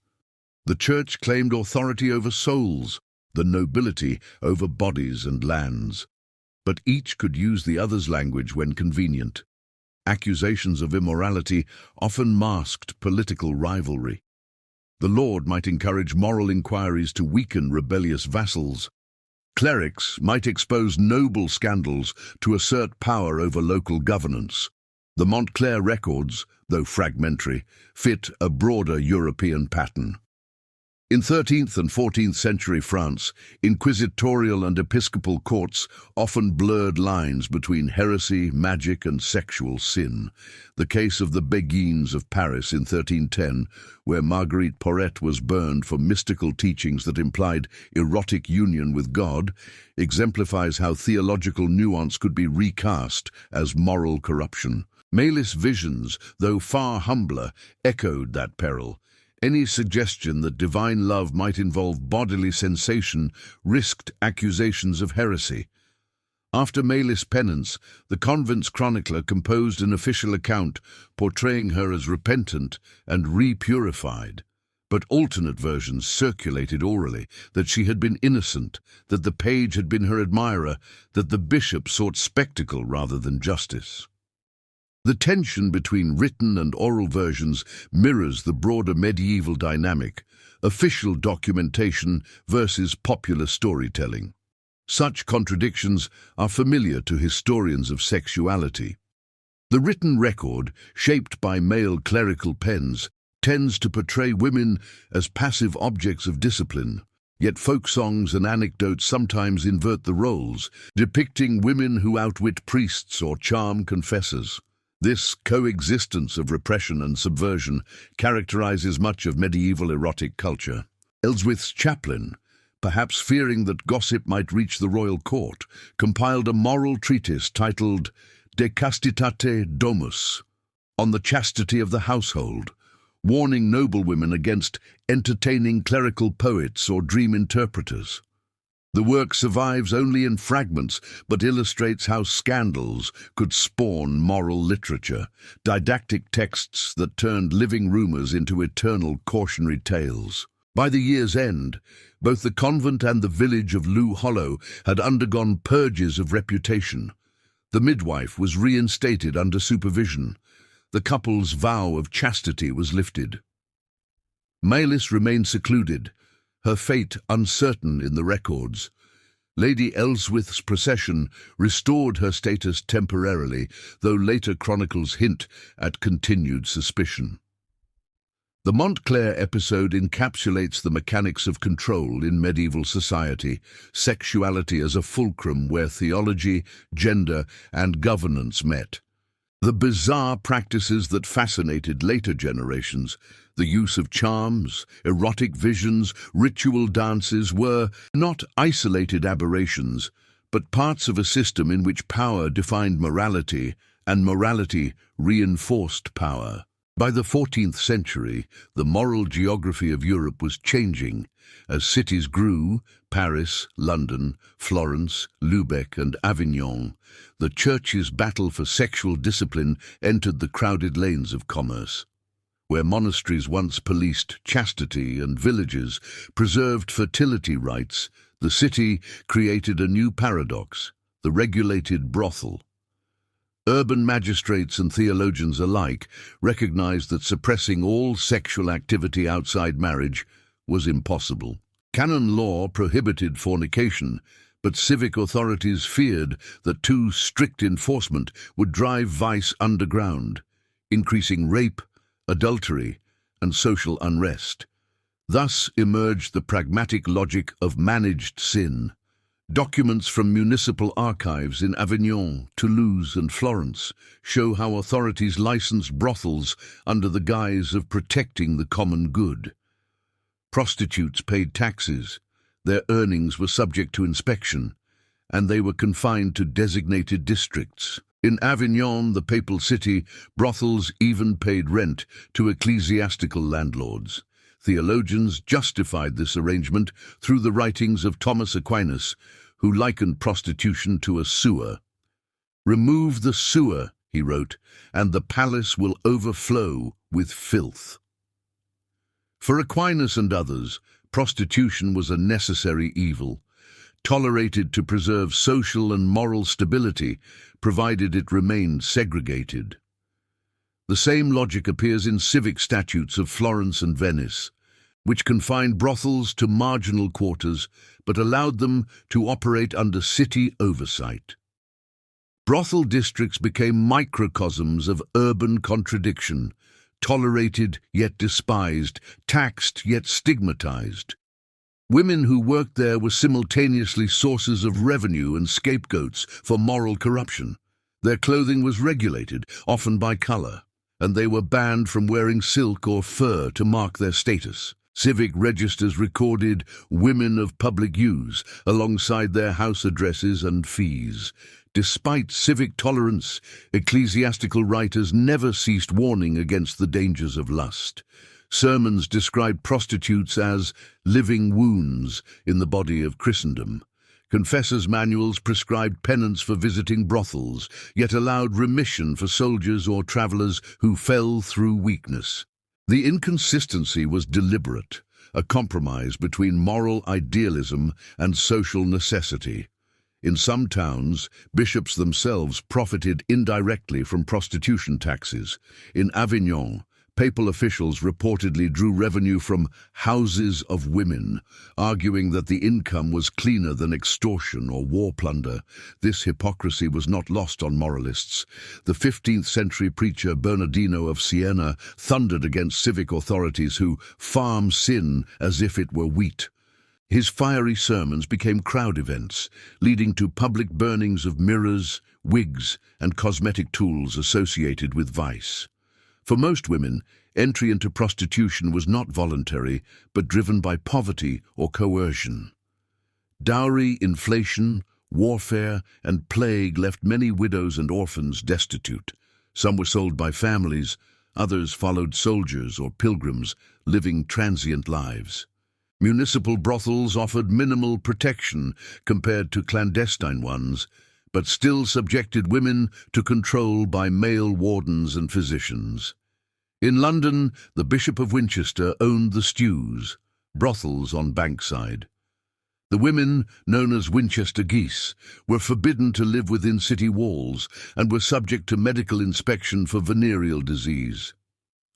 The church claimed authority over souls, the nobility over bodies and lands. But each could use the other's language when convenient. Accusations of immorality often masked political rivalry. The Lord might encourage moral inquiries to weaken rebellious vassals. Clerics might expose noble scandals to assert power over local governance. The Montclair records, though fragmentary, fit a broader European pattern. In 13th and 14th century France, inquisitorial and episcopal courts often blurred lines between heresy, magic, and sexual sin. The case of the Béguines of Paris in 1310, where Marguerite Porete was burned for mystical teachings that implied erotic union with God, exemplifies how theological nuance could be recast as moral corruption. Maylis' visions, though far humbler, echoed that peril. Any suggestion that divine love might involve bodily sensation risked accusations of heresy. After Maylis' penance, the convent's chronicler composed an official account portraying her as repentant and repurified. But alternate versions circulated orally, that she had been innocent, that the page had been her admirer, that the bishop sought spectacle rather than justice. The tension between written and oral versions mirrors the broader medieval dynamic, official documentation versus popular storytelling. Such contradictions are familiar to historians of sexuality. The written record, shaped by male clerical pens, tends to portray women as passive objects of discipline, yet folk songs and anecdotes sometimes invert the roles, depicting women who outwit priests or charm confessors. This coexistence of repression and subversion characterizes much of medieval erotic culture. Elswith's chaplain, perhaps fearing that gossip might reach the royal court, compiled a moral treatise titled De Castitate Domus, on the chastity of the household, warning noblewomen against entertaining clerical poets or dream interpreters. The work survives only in fragments, but illustrates how scandals could spawn moral literature, didactic texts that turned living rumors into eternal cautionary tales. By the year's end, both the convent and the village of Lou Hollow had undergone purges of reputation. The midwife was reinstated under supervision. The couple's vow of chastity was lifted. Maylis remained secluded, her fate uncertain in the records. Lady Elswith's procession restored her status temporarily, though later chronicles hint at continued suspicion. The Montclair episode encapsulates the mechanics of control in medieval society, sexuality as a fulcrum where theology, gender, and governance met. The bizarre practices that fascinated later generations, the use of charms, erotic visions, ritual dances were not isolated aberrations, but parts of a system in which power defined morality and morality reinforced power. By the 14th century, the moral geography of Europe was changing. As cities grew, Paris, London, Florence, Lubeck, and Avignon, the Church's battle for sexual discipline entered the crowded lanes of commerce. Where monasteries once policed chastity and villages preserved fertility rites, the city created a new paradox. the regulated brothel. Urban magistrates and theologians alike recognized that suppressing all sexual activity outside marriage was impossible. Canon law prohibited fornication, but civic authorities feared that too strict enforcement would drive vice underground, increasing rape, adultery, and social unrest. Thus emerged the pragmatic logic of managed sin. Documents from municipal archives in Avignon, Toulouse, and Florence show how authorities licensed brothels under the guise of protecting the common good. Prostitutes paid taxes, their earnings were subject to inspection, and they were confined to designated districts. In Avignon, the papal city, brothels even paid rent to ecclesiastical landlords. Theologians justified this arrangement through the writings of Thomas Aquinas, who likened prostitution to a sewer. "Remove the sewer," he wrote, "and the palace will overflow with filth." For Aquinas and others, prostitution was a necessary evil, tolerated to preserve social and moral stability, provided it remained segregated. The same logic appears in civic statutes of Florence and Venice, which confined brothels to marginal quarters but allowed them to operate under city oversight. Brothel districts became microcosms of urban contradiction, tolerated yet despised, taxed yet stigmatized. Women who worked there were simultaneously sources of revenue and scapegoats for moral corruption. Their clothing was regulated, often by color, and they were banned from wearing silk or fur to mark their status. Civic registers recorded women of public use alongside their house addresses and fees. Despite civic tolerance, ecclesiastical writers never ceased warning against the dangers of lust. Sermons described prostitutes as living wounds in the body of Christendom. Confessors' manuals prescribed penance for visiting brothels, yet allowed remission for soldiers or travelers who fell through weakness. The inconsistency was deliberate, a compromise between moral idealism and social necessity. In some towns, bishops themselves profited indirectly from prostitution taxes. In Avignon, papal officials reportedly drew revenue from houses of women, arguing that the income was cleaner than extortion or war plunder. This hypocrisy was not lost on moralists. The 15th century preacher Bernardino of Siena thundered against civic authorities who farm sin as if it were wheat. His fiery sermons became crowd events, leading to public burnings of mirrors, wigs, and cosmetic tools associated with vice. For most women, entry into prostitution was not voluntary, but driven by poverty or coercion. Dowry, inflation, warfare, and plague left many widows and orphans destitute. Some were sold by families, others followed soldiers or pilgrims, living transient lives. Municipal brothels offered minimal protection compared to clandestine ones, but still subjected women to control by male wardens and physicians. In London, the Bishop of Winchester owned the stews, brothels on Bankside. The women, known as Winchester geese, were forbidden to live within city walls and were subject to medical inspection for venereal disease.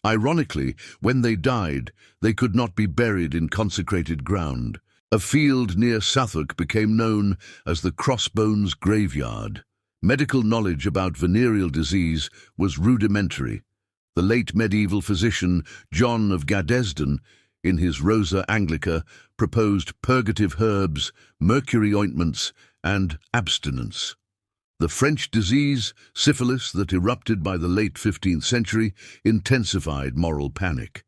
Ironically, when they died, they could not be buried in consecrated ground. A field near Southwark became known as the Crossbones Graveyard. Medical knowledge about venereal disease was rudimentary. The late medieval physician John of Gaddesden, in his Rosa Anglica, proposed purgative herbs, mercury ointments, and abstinence. The French disease, syphilis, that erupted by the late 15th century, intensified moral panic.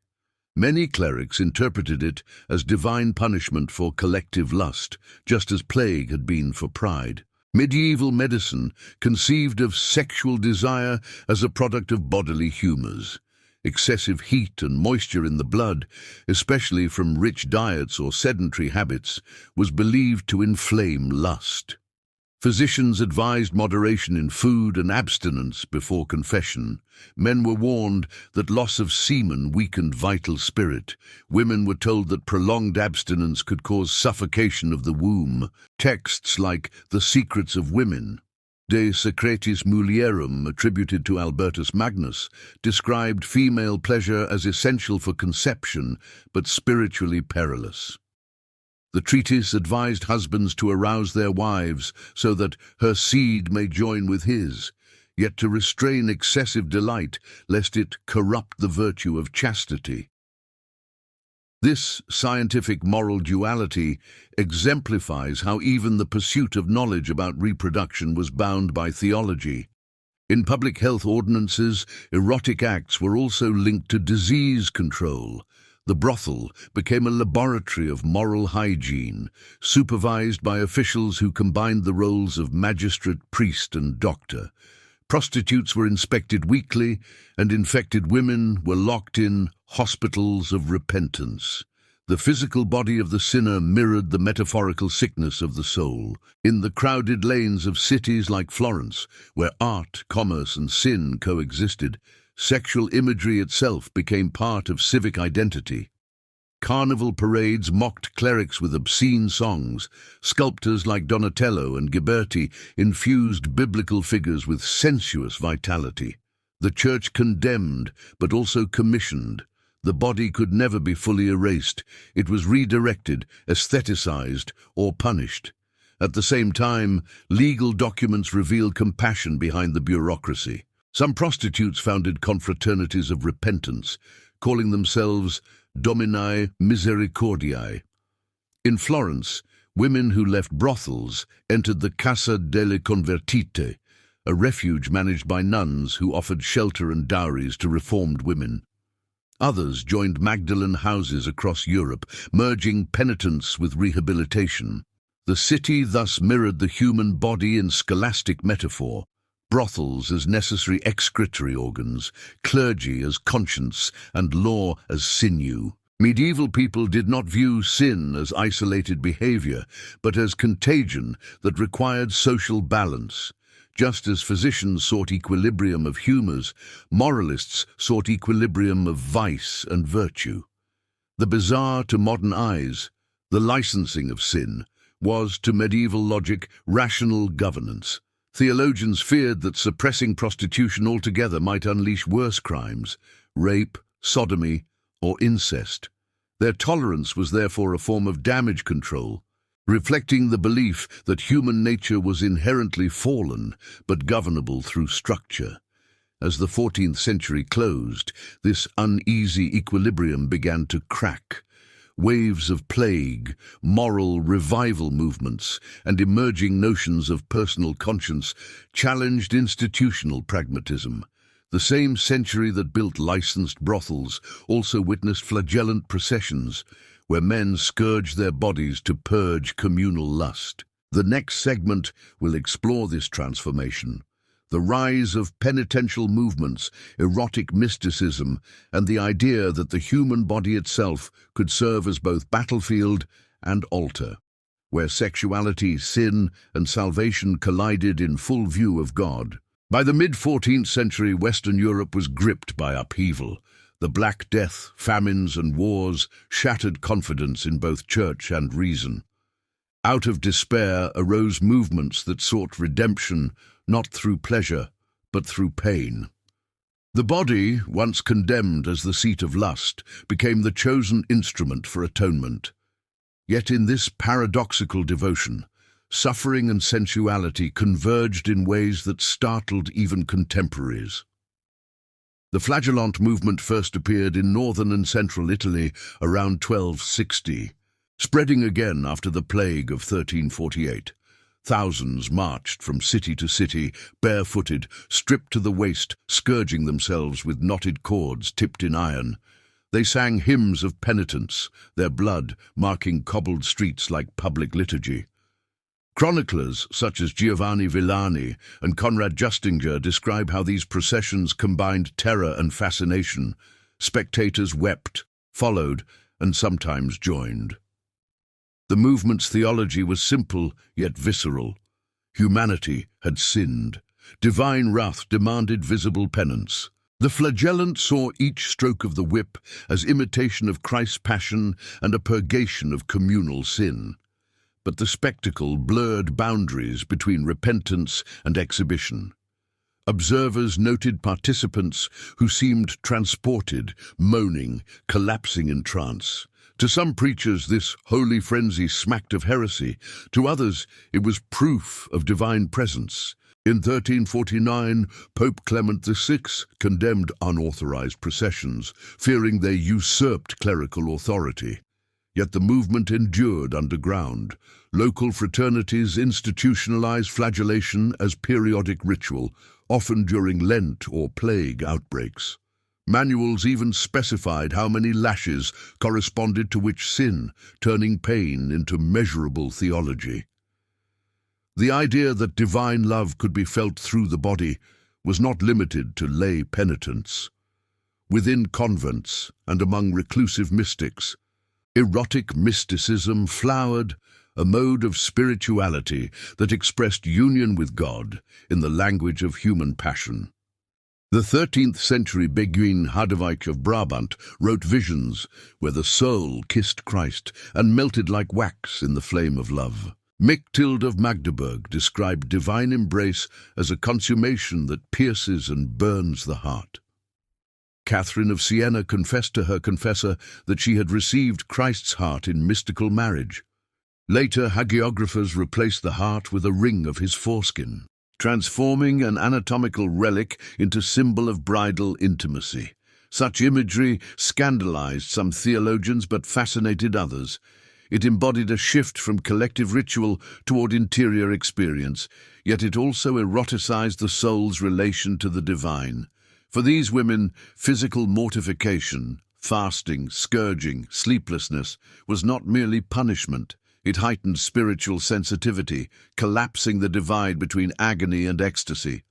Many clerics interpreted it as divine punishment for collective lust, just as plague had been for pride. Medieval medicine conceived of sexual desire as a product of bodily humors. Excessive heat and moisture in the blood, especially from rich diets or sedentary habits, was believed to inflame lust. Physicians advised moderation in food and abstinence before confession. Men were warned that loss of semen weakened vital spirit. Women were told that prolonged abstinence could cause suffocation of the womb. Texts like The Secrets of Women, De Secretis Mulierum, attributed to Albertus Magnus, described female pleasure as essential for conception, but spiritually perilous. The treatise advised husbands to arouse their wives so that her seed may join with his, yet to restrain excessive delight, lest it corrupt the virtue of chastity. This scientific moral duality exemplifies how even the pursuit of knowledge about reproduction was bound by theology. In public health ordinances, erotic acts were also linked to disease control. The brothel became a laboratory of moral hygiene, supervised by officials who combined the roles of magistrate, priest, and doctor. Prostitutes were inspected weekly, and infected women were locked in hospitals of repentance. The physical body of the sinner mirrored the metaphorical sickness of the soul. In the crowded lanes of cities like Florence, where art, commerce, and sin coexisted, sexual imagery itself became part of civic identity. Carnival parades mocked clerics with obscene songs. Sculptors like Donatello and Ghiberti infused biblical figures with sensuous vitality. The church condemned, but also commissioned. The body could never be fully erased. It was redirected, aestheticized, or punished. At the same time, legal documents revealed compassion behind the bureaucracy. Some prostitutes founded confraternities of repentance, calling themselves Domini Misericordiae. In Florence, women who left brothels entered the Casa delle Convertite, a refuge managed by nuns who offered shelter and dowries to reformed women. Others joined Magdalene houses across Europe, merging penitence with rehabilitation. The city thus mirrored the human body in scholastic metaphor. Brothels as necessary excretory organs, clergy as conscience, and law as sinew. Medieval people did not view sin as isolated behavior, but as contagion that required social balance. Just as physicians sought equilibrium of humors, moralists sought equilibrium of vice and virtue. The bizarre to modern eyes, the licensing of sin, was, to medieval logic, rational governance. Theologians feared that suppressing prostitution altogether might unleash worse crimes, rape, sodomy, or incest. Their tolerance was therefore a form of damage control, reflecting the belief that human nature was inherently fallen but governable through structure. As the 14th century closed, this uneasy equilibrium began to crack. Waves of plague, moral revival movements, and emerging notions of personal conscience challenged institutional pragmatism. The same century that built licensed brothels also witnessed flagellant processions, where men scourged their bodies to purge communal lust. The next segment will explore this transformation. The rise of penitential movements, erotic mysticism, and the idea that the human body itself could serve as both battlefield and altar, where sexuality, sin, and salvation collided in full view of God. By the mid-14th century, Western Europe was gripped by upheaval. The Black Death, famines, and wars shattered confidence in both church and reason. Out of despair arose movements that sought redemption, not through pleasure, but through pain. The body, once condemned as the seat of lust, became the chosen instrument for atonement. Yet in this paradoxical devotion, suffering and sensuality converged in ways that startled even contemporaries. The flagellant movement first appeared in northern and central Italy around 1260, spreading again after the plague of 1348. Thousands marched from city to city, barefooted, stripped to the waist, scourging themselves with knotted cords tipped in iron. They sang hymns of penitence, their blood marking cobbled streets like public liturgy. Chroniclers such as Giovanni Villani and Conrad Justinger describe how these processions combined terror and fascination. Spectators wept, followed, and sometimes joined. The movement's theology was simple yet visceral. Humanity had sinned. Divine wrath demanded visible penance. The flagellant saw each stroke of the whip as imitation of Christ's passion and a purgation of communal sin. But the spectacle blurred boundaries between repentance and exhibition. Observers noted participants who seemed transported, moaning, collapsing in trance. To some preachers, this holy frenzy smacked of heresy. To others, it was proof of divine presence. In 1349, Pope Clement VI condemned unauthorized processions, fearing they usurped clerical authority. Yet the movement endured underground. Local fraternities institutionalized flagellation as periodic ritual, often during Lent or plague outbreaks. Manuals even specified how many lashes corresponded to which sin, turning pain into measurable theology. The idea that divine love could be felt through the body was not limited to lay penitents. Within convents and among reclusive mystics, erotic mysticism flowered, a mode of spirituality that expressed union with God in the language of human passion. The 13th century Beguine Hadewijk of Brabant wrote visions where the soul kissed Christ and melted like wax in the flame of love. Mechtild of Magdeburg described divine embrace as a consummation that pierces and burns the heart. Catherine of Siena confessed to her confessor that she had received Christ's heart in mystical marriage. Later, hagiographers replaced the heart with a ring of his foreskin, transforming an anatomical relic into symbol of bridal intimacy. Such imagery scandalized some theologians but fascinated others. It embodied a shift from collective ritual toward interior experience, yet it also eroticized the soul's relation to the divine. For these women, physical mortification, fasting, scourging, sleeplessness was not merely punishment. It heightened spiritual sensitivity, collapsing the divide between agony and ecstasy.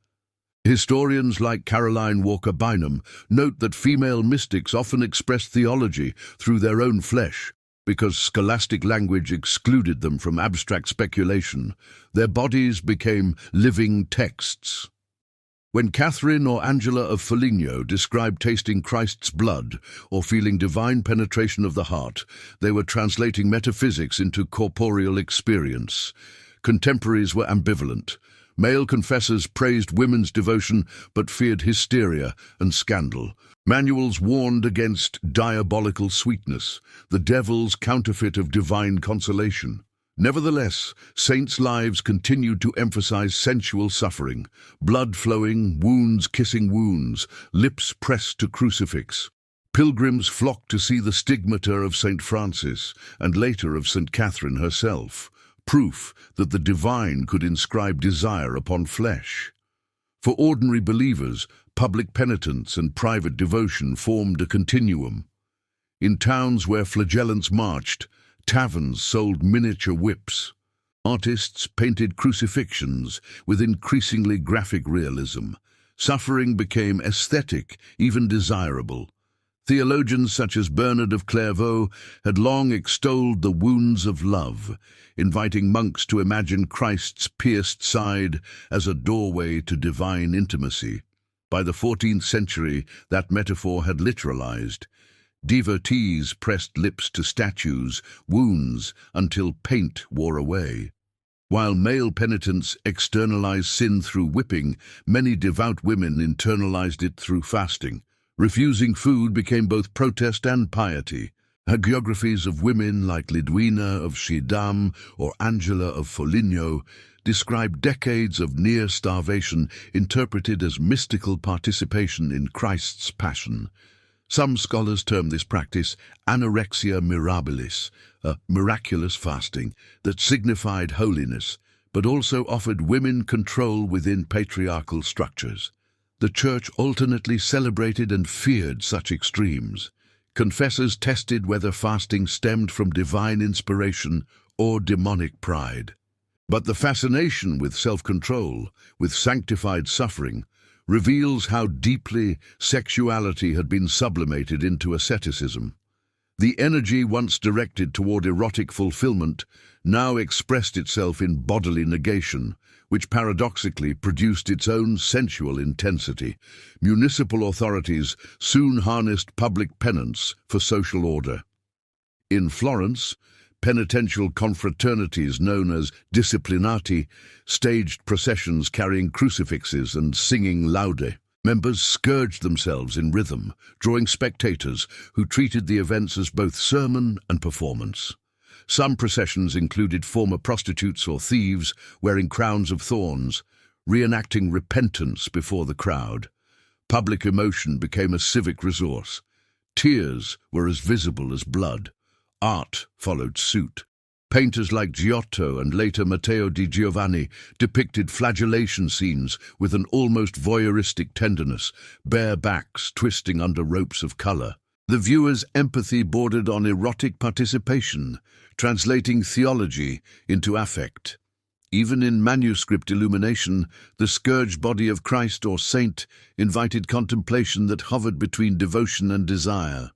Historians like Caroline Walker Bynum note that female mystics often expressed theology through their own flesh. Because scholastic language excluded them from abstract speculation, their bodies became living texts. When Catherine or Angela of Foligno described tasting Christ's blood or feeling divine penetration of the heart, they were translating metaphysics into corporeal experience. Contemporaries were ambivalent. Male confessors praised women's devotion but feared hysteria and scandal. Manuals warned against diabolical sweetness, the devil's counterfeit of divine consolation. Nevertheless, saints' lives continued to emphasize sensual suffering, blood flowing, wounds kissing wounds, lips pressed to crucifix. Pilgrims flocked to see the stigmata of St. Francis and later of St. Catherine herself, proof that the divine could inscribe desire upon flesh. For ordinary believers, public penitence and private devotion formed a continuum. In towns where flagellants marched, taverns sold miniature whips. Artists painted crucifixions with increasingly graphic realism. Suffering became aesthetic, even desirable. Theologians such as Bernard of Clairvaux had long extolled the wounds of love, inviting monks to imagine Christ's pierced side as a doorway to divine intimacy. By the 14th century, that metaphor had literalized. Devotees pressed lips to statues, wounds, until paint wore away. While male penitents externalized sin through whipping, many devout women internalized it through fasting. Refusing food became both protest and piety. Hagiographies of women like Lidwina of Schiedam or Angela of Foligno describe decades of near starvation interpreted as mystical participation in Christ's passion. Some scholars term this practice anorexia mirabilis, a miraculous fasting that signified holiness, but also offered women control within patriarchal structures. The Church alternately celebrated and feared such extremes. Confessors tested whether fasting stemmed from divine inspiration or demonic pride. But the fascination with self-control, with sanctified suffering, reveals how deeply sexuality had been sublimated into asceticism. The energy once directed toward erotic fulfillment now expressed itself in bodily negation, which paradoxically produced its own sensual intensity. Municipal authorities soon harnessed public penance for social order. In Florence, penitential confraternities known as disciplinati staged processions carrying crucifixes and singing laude. Members scourged themselves in rhythm, drawing spectators who treated the events as both sermon and performance. Some processions included former prostitutes or thieves wearing crowns of thorns, reenacting repentance before the crowd. Public emotion became a civic resource. Tears were as visible as blood. Art followed suit. Painters like Giotto and later Matteo di Giovanni depicted flagellation scenes with an almost voyeuristic tenderness, bare backs twisting under ropes of color. The viewer's empathy bordered on erotic participation, translating theology into affect. Even in manuscript illumination, the scourged body of Christ or saint invited contemplation that hovered between devotion and desire.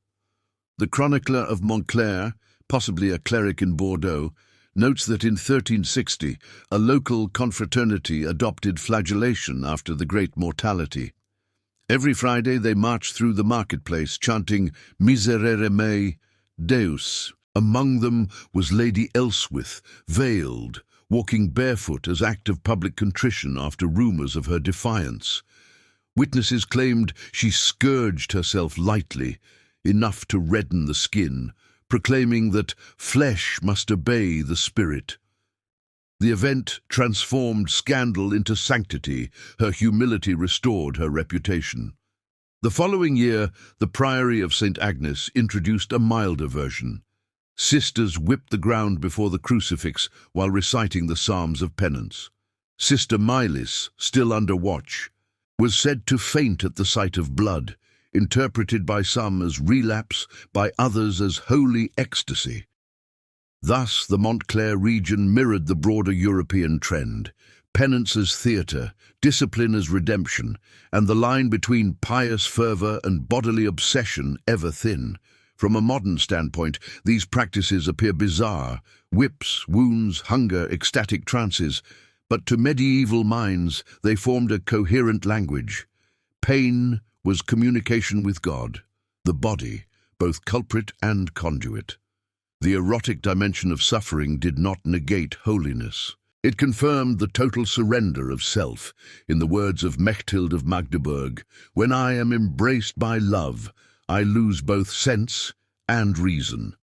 The chronicler of Montclair, possibly a cleric in Bordeaux, notes that in 1360 a local confraternity adopted flagellation after the Great Mortality. Every Friday they marched through the marketplace chanting Miserere mei, Deus. Among them was Lady Elswith, veiled, walking barefoot as act of public contrition after rumours of her defiance. Witnesses claimed she scourged herself lightly, enough to redden the skin, proclaiming that flesh must obey the spirit. The event transformed scandal into sanctity. Her humility restored her reputation. The following year, the Priory of St. Agnes introduced a milder version. Sisters whipped the ground before the crucifix while reciting the Psalms of Penance. Sister Mylis, still under watch, was said to faint at the sight of blood, interpreted by some as relapse, by others as holy ecstasy. Thus, the Montclair region mirrored the broader European trend: penance as theatre, discipline as redemption, and the line between pious fervour and bodily obsession ever thin. From a modern standpoint, these practices appear bizarre: whips, wounds, hunger, ecstatic trances. But to medieval minds, they formed a coherent language. Pain was communication with God, the body, both culprit and conduit. The erotic dimension of suffering did not negate holiness. It confirmed the total surrender of self. In the words of Mechthild of Magdeburg, "When I am embraced by love, I lose both sense and reason."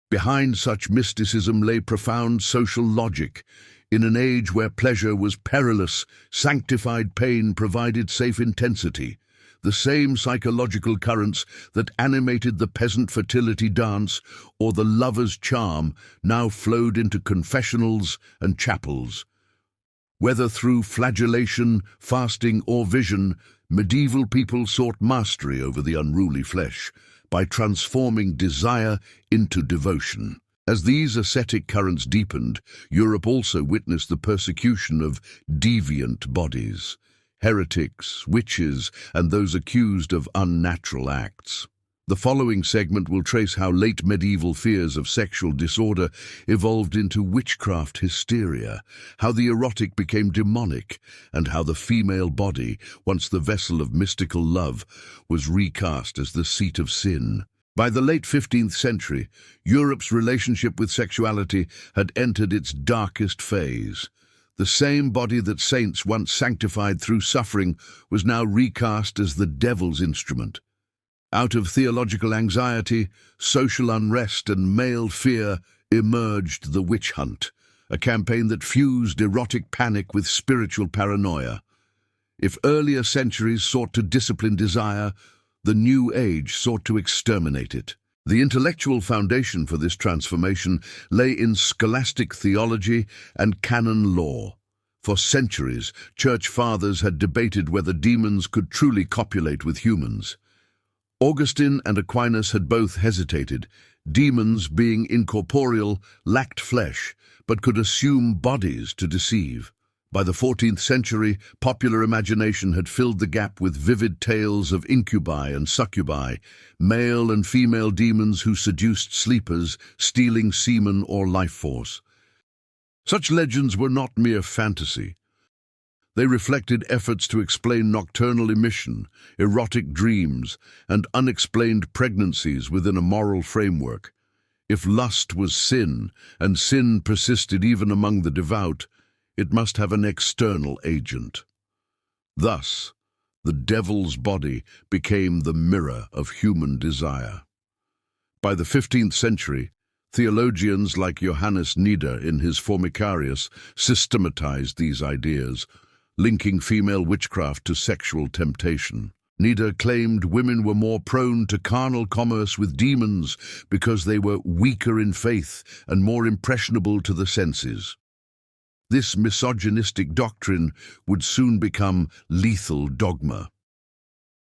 Behind such mysticism lay profound social logic. In an age where pleasure was perilous, sanctified pain provided safe intensity. The same psychological currents that animated the peasant fertility dance or the lover's charm now flowed into confessionals and chapels. Whether through flagellation, fasting, or vision, medieval people sought mastery over the unruly flesh by transforming desire into devotion. As these ascetic currents deepened, Europe also witnessed the persecution of deviant bodies, heretics, witches, and those accused of unnatural acts. The following segment will trace how late medieval fears of sexual disorder evolved into witchcraft hysteria, how the erotic became demonic, and how the female body, once the vessel of mystical love, was recast as the seat of sin. By the late 15th century, Europe's relationship with sexuality had entered its darkest phase. The same body that saints once sanctified through suffering was now recast as the devil's instrument. Out of theological anxiety, social unrest, and male fear emerged the witch hunt, a campaign that fused erotic panic with spiritual paranoia. If earlier centuries sought to discipline desire, the New Age sought to exterminate it. The intellectual foundation for this transformation lay in scholastic theology and canon law. For centuries, church fathers had debated whether demons could truly copulate with humans. Augustine and Aquinas had both hesitated. Demons, being incorporeal, lacked flesh, but could assume bodies to deceive. By the 14th century, popular imagination had filled the gap with vivid tales of incubi and succubi, male and female demons who seduced sleepers, stealing semen or life force. Such legends were not mere fantasy. They reflected efforts to explain nocturnal emission, erotic dreams, and unexplained pregnancies within a moral framework. If lust was sin, and sin persisted even among the devout, it must have an external agent. Thus, the devil's body became the mirror of human desire. By the 15th century, theologians like Johannes Nieder in his Formicarius systematized these ideas, linking female witchcraft to sexual temptation. Nieder claimed women were more prone to carnal commerce with demons because they were weaker in faith and more impressionable to the senses. This misogynistic doctrine would soon become lethal dogma.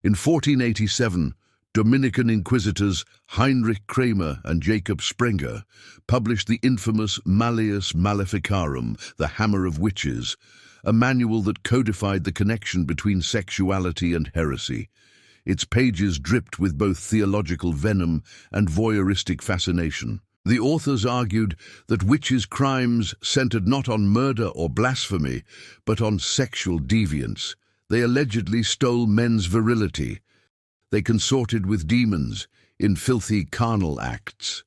In 1487, Dominican inquisitors Heinrich Kramer and Jacob Sprenger published the infamous Malleus Maleficarum, the Hammer of Witches, a manual that codified the connection between sexuality and heresy. Its pages dripped with both theological venom and voyeuristic fascination. The authors argued that witches' crimes centered not on murder or blasphemy, but on sexual deviance. They allegedly stole men's virility. They consorted with demons in filthy carnal acts.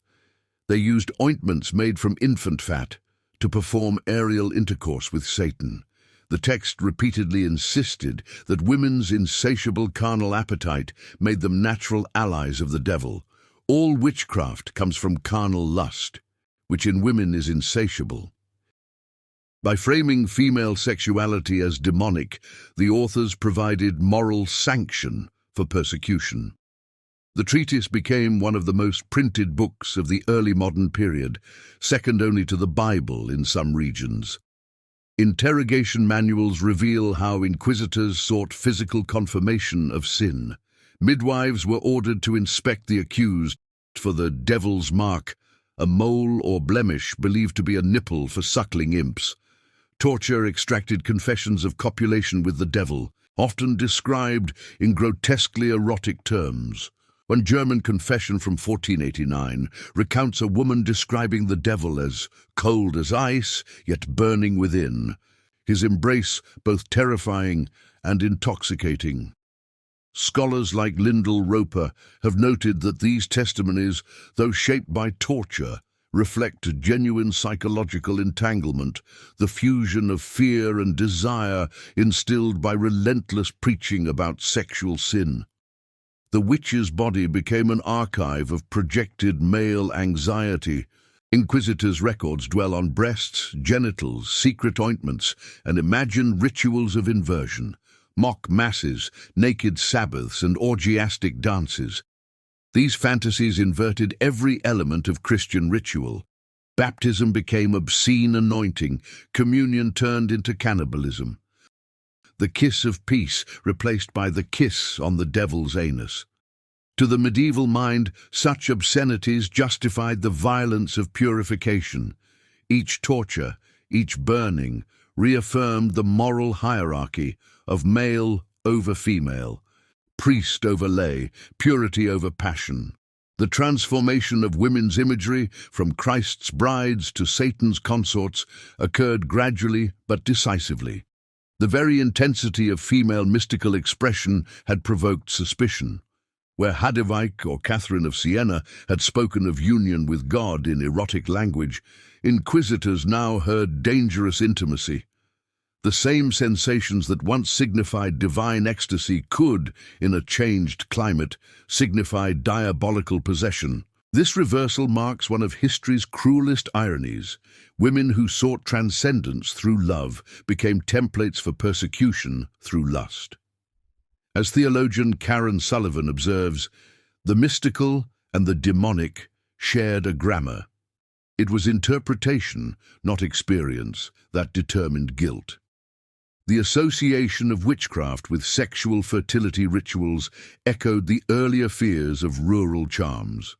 They used ointments made from infant fat to perform aerial intercourse with Satan. The text repeatedly insisted that women's insatiable carnal appetite made them natural allies of the devil. All witchcraft comes from carnal lust, which in women is insatiable. By framing female sexuality as demonic, the authors provided moral sanction for persecution. The treatise became one of the most printed books of the early modern period, second only to the Bible in some regions. Interrogation manuals reveal how inquisitors sought physical confirmation of sin. Midwives were ordered to inspect the accused for the devil's mark, a mole or blemish believed to be a nipple for suckling imps. Torture extracted confessions of copulation with the devil, often described in grotesquely erotic terms. One German confession from 1489 recounts a woman describing the devil as cold as ice, yet burning within, his embrace both terrifying and intoxicating. Scholars like Lyndall Roper have noted that these testimonies, though shaped by torture, reflect genuine psychological entanglement, the fusion of fear and desire instilled by relentless preaching about sexual sin. The witch's body became an archive of projected male anxiety. Inquisitors' records dwell on breasts, genitals, secret ointments, and imagined rituals of inversion, mock masses, naked Sabbaths, and orgiastic dances. These fantasies inverted every element of Christian ritual. Baptism became obscene anointing, communion turned into cannibalism. The kiss of peace replaced by the kiss on the devil's anus. To the medieval mind, such obscenities justified the violence of purification. Each torture, each burning, reaffirmed the moral hierarchy of male over female, priest over lay, purity over passion. The transformation of women's imagery from Christ's brides to Satan's consorts occurred gradually but decisively. The very intensity of female mystical expression had provoked suspicion. Where Hadewijk or Catherine of Siena had spoken of union with God in erotic language, inquisitors now heard dangerous intimacy. The same sensations that once signified divine ecstasy could, in a changed climate, signify diabolical possession. This reversal marks one of history's cruelest ironies. Women who sought transcendence through love became templates for persecution through lust. As theologian Karen Sullivan observes, the mystical and the demonic shared a grammar. It was interpretation, not experience, that determined guilt. The association of witchcraft with sexual fertility rituals echoed the earlier fears of rural charms.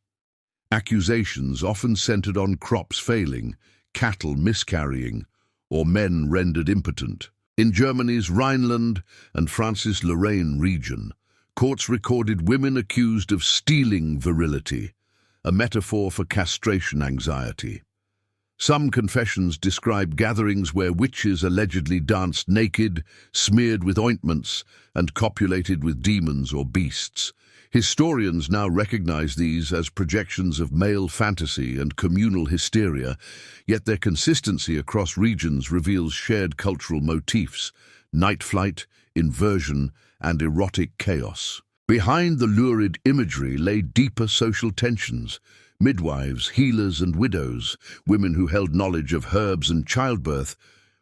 Accusations often centered on crops failing, cattle miscarrying, or men rendered impotent. In Germany's Rhineland and Francis-Lorraine region, courts recorded women accused of stealing virility, a metaphor for castration anxiety. Some confessions describe gatherings where witches allegedly danced naked, smeared with ointments, and copulated with demons or beasts. Historians now recognize these as projections of male fantasy and communal hysteria, yet their consistency across regions reveals shared cultural motifs: night flight, inversion, and erotic chaos. Behind the lurid imagery lay deeper social tensions. Midwives, healers, and widows, women who held knowledge of herbs and childbirth,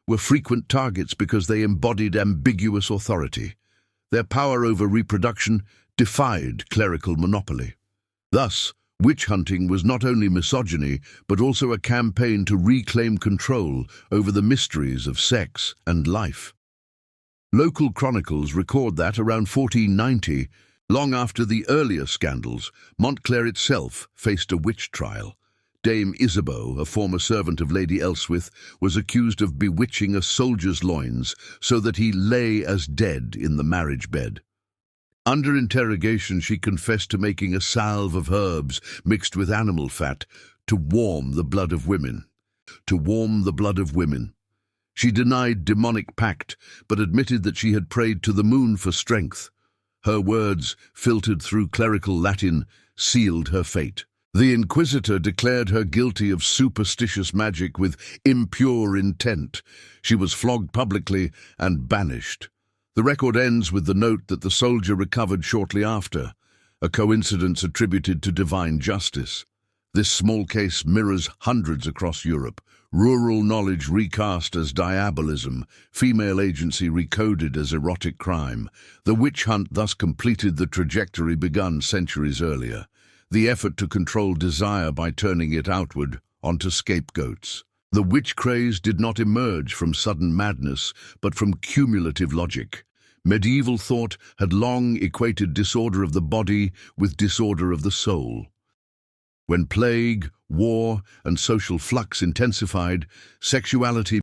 were frequent targets because they embodied ambiguous authority. Their power over reproduction defied clerical monopoly. Thus, witch hunting was not only misogyny, but also a campaign to reclaim control over the mysteries of sex and life. Local chronicles record that around 1490, long after the earlier scandals, Montclair itself faced a witch trial. Dame Isabeau, a former servant of Lady Elswith, was accused of bewitching a soldier's loins so that he lay as dead in the marriage bed. Under interrogation, she confessed to making a salve of herbs mixed with animal fat to warm the blood of women. To warm the blood of women. She denied demonic pact, but admitted that she had prayed to the moon for strength. Her words, filtered through clerical Latin, sealed her fate. The Inquisitor declared her guilty of superstitious magic with impure intent. She was flogged publicly and banished. The record ends with the note that the soldier recovered shortly after, a coincidence attributed to divine justice. This small case mirrors hundreds across Europe. Rural knowledge recast as diabolism, female agency recoded as erotic crime. The witch hunt thus completed the trajectory begun centuries earlier, the effort to control desire by turning it outward onto scapegoats. The witch craze did not emerge from sudden madness, but from cumulative logic. Medieval thought had long equated disorder of the body with disorder of the soul. When plague, war, and social flux intensified, sexuality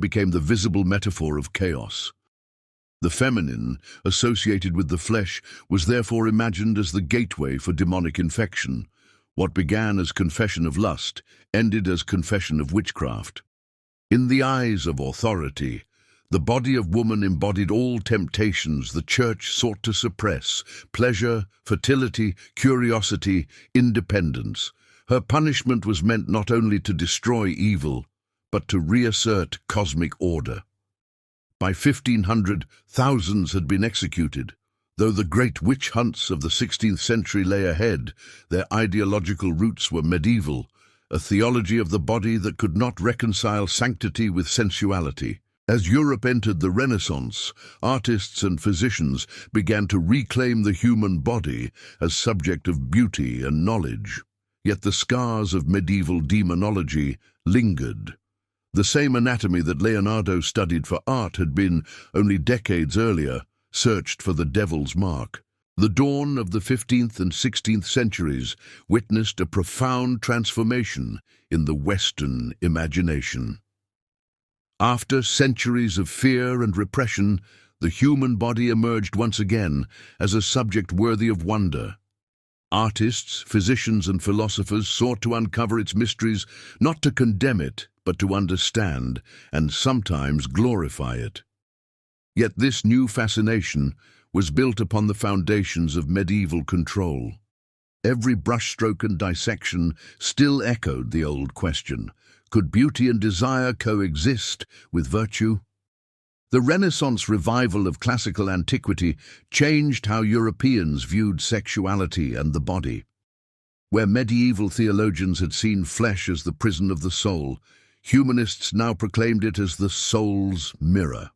became the visible metaphor of chaos. The feminine, associated with the flesh, was therefore imagined as the gateway for demonic infection. What began as confession of lust ended as confession of witchcraft. In the eyes of authority, the body of woman embodied all temptations the Church sought to suppress: pleasure, fertility, curiosity, independence. Her punishment was meant not only to destroy evil, but to reassert cosmic order. By 1500, thousands had been executed. Though the great witch hunts of the 16th century lay ahead, their ideological roots were medieval, a theology of the body that could not reconcile sanctity with sensuality. As Europe entered the Renaissance, artists and physicians began to reclaim the human body as subject of beauty and knowledge. Yet the scars of medieval demonology lingered. The same anatomy that Leonardo studied for art had been, only decades earlier, searched for the devil's mark. The dawn of the 15th and 16th centuries witnessed a profound transformation in the Western imagination. After centuries of fear and repression, the human body emerged once again as a subject worthy of wonder. Artists, physicians, and philosophers sought to uncover its mysteries, not to condemn it, but to understand and sometimes glorify it. Yet this new fascination was built upon the foundations of medieval control. Every brushstroke and dissection still echoed the old question: could beauty and desire coexist with virtue? The Renaissance revival of classical antiquity changed how Europeans viewed sexuality and the body. Where medieval theologians had seen flesh as the prison of the soul, humanists now proclaimed it as the soul's mirror.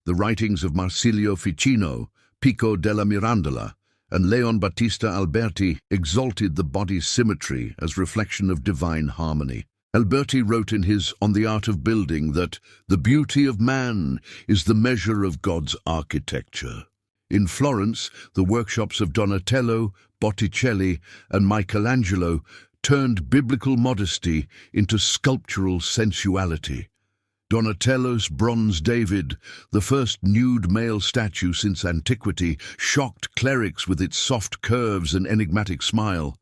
The writings of Marsilio Ficino, Pico della Mirandola, and Leon Battista Alberti exalted the body's symmetry as reflection of divine harmony. Alberti wrote in his On the Art of Building that the beauty of man is the measure of God's architecture. In Florence, the workshops of Donatello, Botticelli, and Michelangelo turned biblical modesty into sculptural sensuality. Donatello's bronze David, the first nude male statue since antiquity, shocked clerics with its soft curves and enigmatic smile.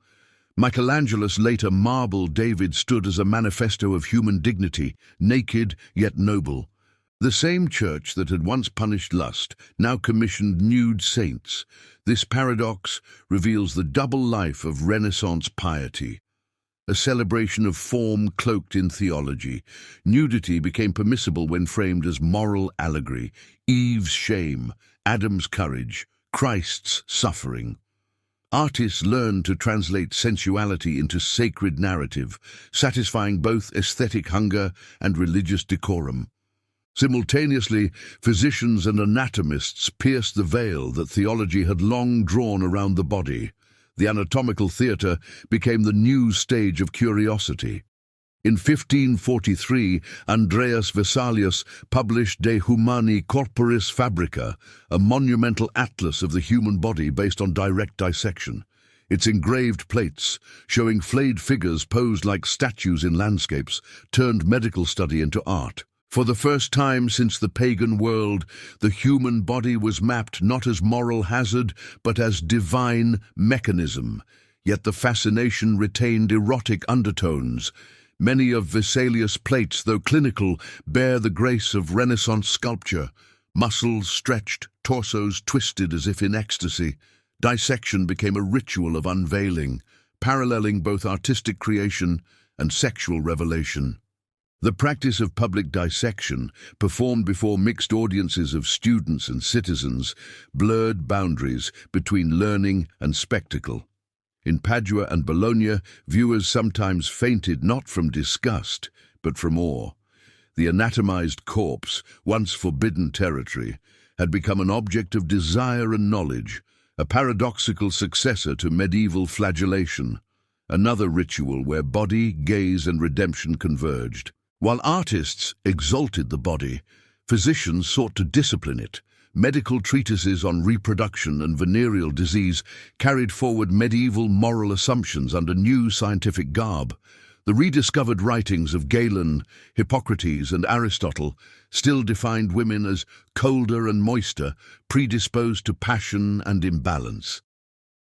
Michelangelo's later marble David stood as a manifesto of human dignity, naked yet noble. The same church that had once punished lust now commissioned nude saints. This paradox reveals the double life of Renaissance piety. A celebration of form cloaked in theology. Nudity became permissible when framed as moral allegory. Eve's shame, Adam's courage, Christ's suffering. Artists learned to translate sensuality into sacred narrative, satisfying both aesthetic hunger and religious decorum. Simultaneously, physicians and anatomists pierced the veil that theology had long drawn around the body. The anatomical theatre became the new stage of curiosity. In 1543, Andreas Vesalius published De Humani Corporis Fabrica, a monumental atlas of the human body based on direct dissection. Its engraved plates, showing flayed figures posed like statues in landscapes, turned medical study into art. For the first time since the pagan world, the human body was mapped not as moral hazard, but as divine mechanism. Yet the fascination retained erotic undertones. Many of Vesalius' plates, though clinical, bear the grace of Renaissance sculpture. Muscles stretched, torsos twisted as if in ecstasy. Dissection became a ritual of unveiling, paralleling both artistic creation and sexual revelation. The practice of public dissection, performed before mixed audiences of students and citizens, blurred boundaries between learning and spectacle. In Padua and Bologna, viewers sometimes fainted not from disgust, but from awe. The anatomized corpse, once forbidden territory, had become an object of desire and knowledge, a paradoxical successor to medieval flagellation, another ritual where body, gaze, and redemption converged. While artists exalted the body, physicians sought to discipline it. Medical treatises on reproduction and venereal disease carried forward medieval moral assumptions under new scientific garb. The rediscovered writings of Galen, Hippocrates, and Aristotle still defined women as colder and moister, predisposed to passion and imbalance.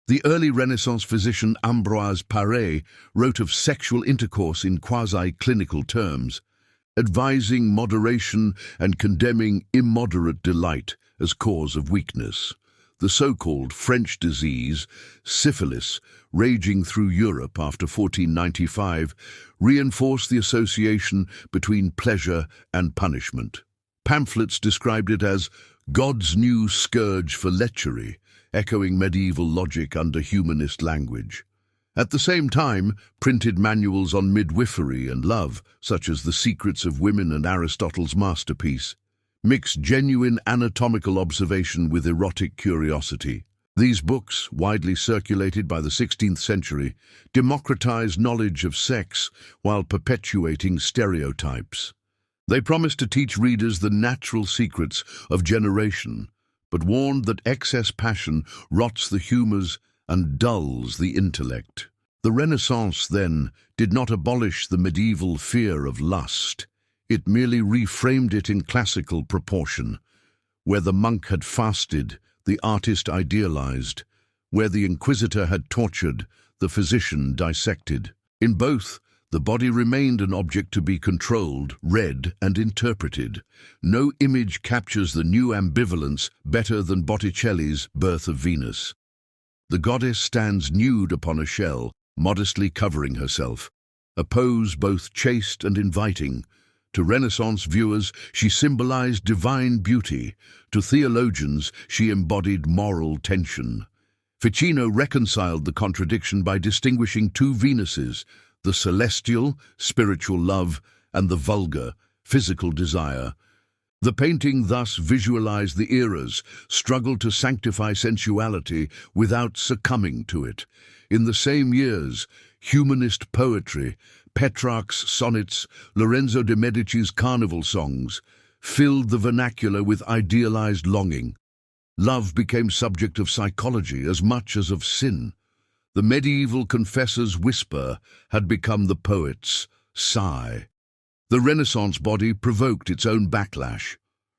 The early Renaissance physician Ambroise Paré wrote of sexual intercourse in quasi-clinical terms, advising moderation and condemning immoderate delight as cause of weakness. The so-called French disease, syphilis, raging through Europe after 1495, reinforced the association between pleasure and punishment. Pamphlets described it as God's new scourge for lechery, echoing medieval logic under humanist language. At the same time, printed manuals on midwifery and love, such as The Secrets of Women and Aristotle's masterpiece, mixed genuine anatomical observation with erotic curiosity. These books, widely circulated by the 16th century, democratized knowledge of sex while perpetuating stereotypes. They promised to teach readers the natural secrets of generation, but warned that excess passion rots the humors and dulls the intellect. The Renaissance, then, did not abolish the medieval fear of lust. It merely reframed it in classical proportion. Where the monk had fasted, the artist idealized. Where the inquisitor had tortured, the physician dissected. In both, the body remained an object to be controlled, read, and interpreted. No image captures the new ambivalence better than Botticelli's Birth of Venus. The goddess stands nude upon a shell, modestly covering herself, a pose both chaste and inviting. To Renaissance viewers, she symbolized divine beauty. To theologians, she embodied moral tension. Ficino reconciled the contradiction by distinguishing two Venuses, the celestial, spiritual love, and the vulgar, physical desire. The painting thus visualized the era's struggle to sanctify sensuality without succumbing to it. In the same years, humanist poetry, Petrarch's sonnets, Lorenzo de' Medici's carnival songs, filled the vernacular with idealized longing. Love became subject of psychology as much as of sin. The medieval confessor's whisper had become the poet's sigh. The Renaissance body provoked its own backlash.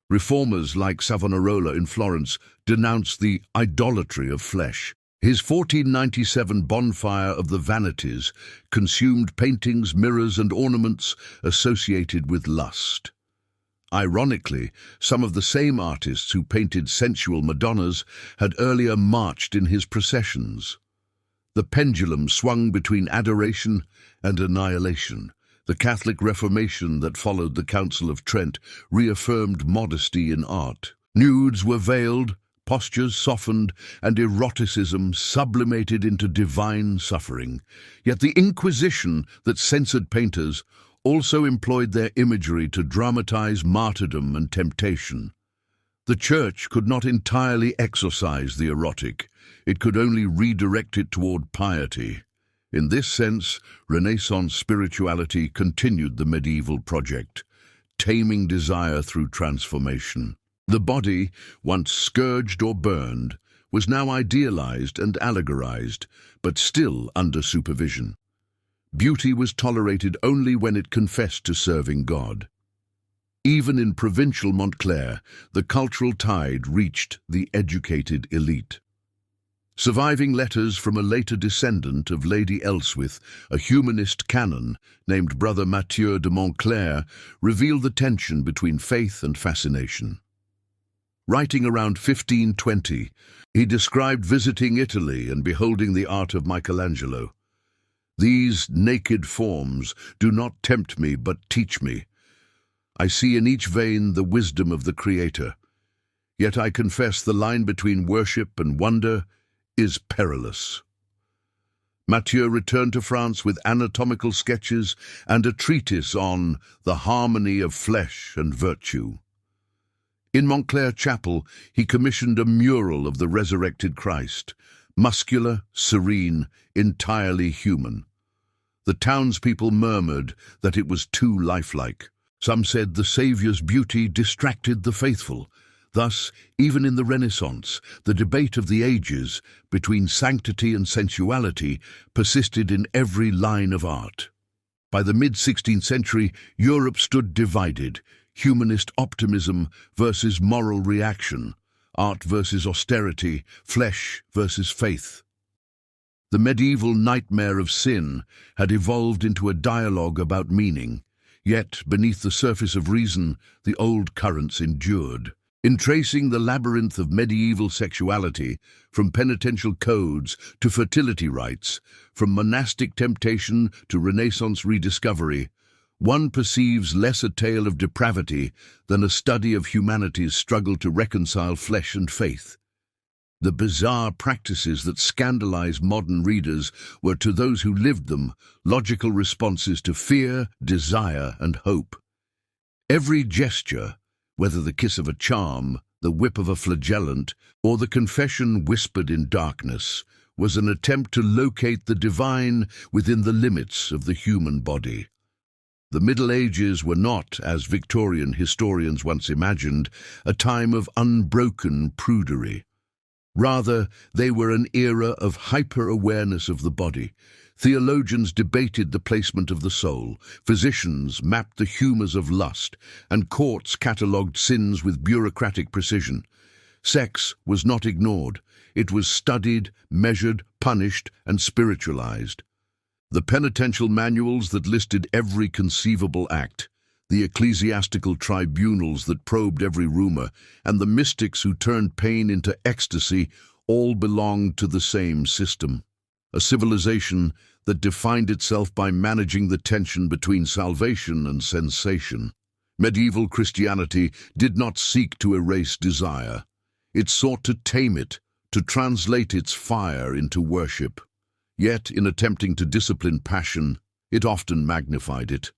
Reformers like Savonarola in Florence denounced the idolatry of flesh. His 1497 bonfire of the vanities consumed paintings, mirrors, and ornaments associated with lust. Ironically, some of the same artists who painted sensual Madonnas had earlier marched in his processions. The pendulum swung between adoration and annihilation. The Catholic Reformation that followed the Council of Trent reaffirmed modesty in art. Nudes were veiled, postures softened, and eroticism sublimated into divine suffering. Yet the Inquisition that censored painters also employed their imagery to dramatize martyrdom and temptation. The Church could not entirely exorcise the erotic. It could only redirect it toward piety. In this sense, Renaissance spirituality continued the medieval project, taming desire through transformation. The body, once scourged or burned, was now idealized and allegorized, but still under supervision. Beauty was tolerated only when it confessed to serving God. Even in provincial Montclair, the cultural tide reached the educated elite. Surviving letters from a later descendant of Lady Ellsworth, a humanist canon named Brother Mathieu de Montclair, reveal the tension between faith and fascination. Writing around 1520, he described visiting Italy and beholding the art of Michelangelo. "These naked forms do not tempt me but teach me. I see in each vein the wisdom of the Creator. Yet I confess the line between worship and wonder is perilous." Mathieu returned to France with anatomical sketches and a treatise on the harmony of flesh and virtue. In Montclair Chapel, he commissioned a mural of the resurrected Christ, muscular, serene, entirely human. The townspeople murmured that it was too lifelike. Some said the Saviour's beauty distracted the faithful. Thus, even in the Renaissance, the debate of the ages between sanctity and sensuality persisted in every line of art. By the mid-16th century, Europe stood divided: humanist optimism versus moral reaction, art versus austerity, flesh versus faith. The medieval nightmare of sin had evolved into a dialogue about meaning, yet beneath the surface of reason, the old currents endured. In tracing the labyrinth of medieval sexuality, from penitential codes to fertility rites, from monastic temptation to Renaissance rediscovery, one perceives less a tale of depravity than a study of humanity's struggle to reconcile flesh and faith. The bizarre practices that scandalize modern readers were, to those who lived them, logical responses to fear, desire, and hope. Every gesture, whether the kiss of a charm, the whip of a flagellant, or the confession whispered in darkness, was an attempt to locate the divine within the limits of the human body. The Middle Ages were not, as Victorian historians once imagined, a time of unbroken prudery. Rather, they were an era of hyper-awareness of the body. Theologians debated the placement of the soul, physicians mapped the humours of lust, and courts catalogued sins with bureaucratic precision. Sex was not ignored. It was studied, measured, punished, and spiritualized. The penitential manuals that listed every conceivable act, the ecclesiastical tribunals that probed every rumor, and the mystics who turned pain into ecstasy all belonged to the same system. A civilization that defined itself by managing the tension between salvation and sensation. Medieval Christianity did not seek to erase desire. It sought to tame it, to translate its fire into worship. Yet, in attempting to discipline passion, it often magnified it.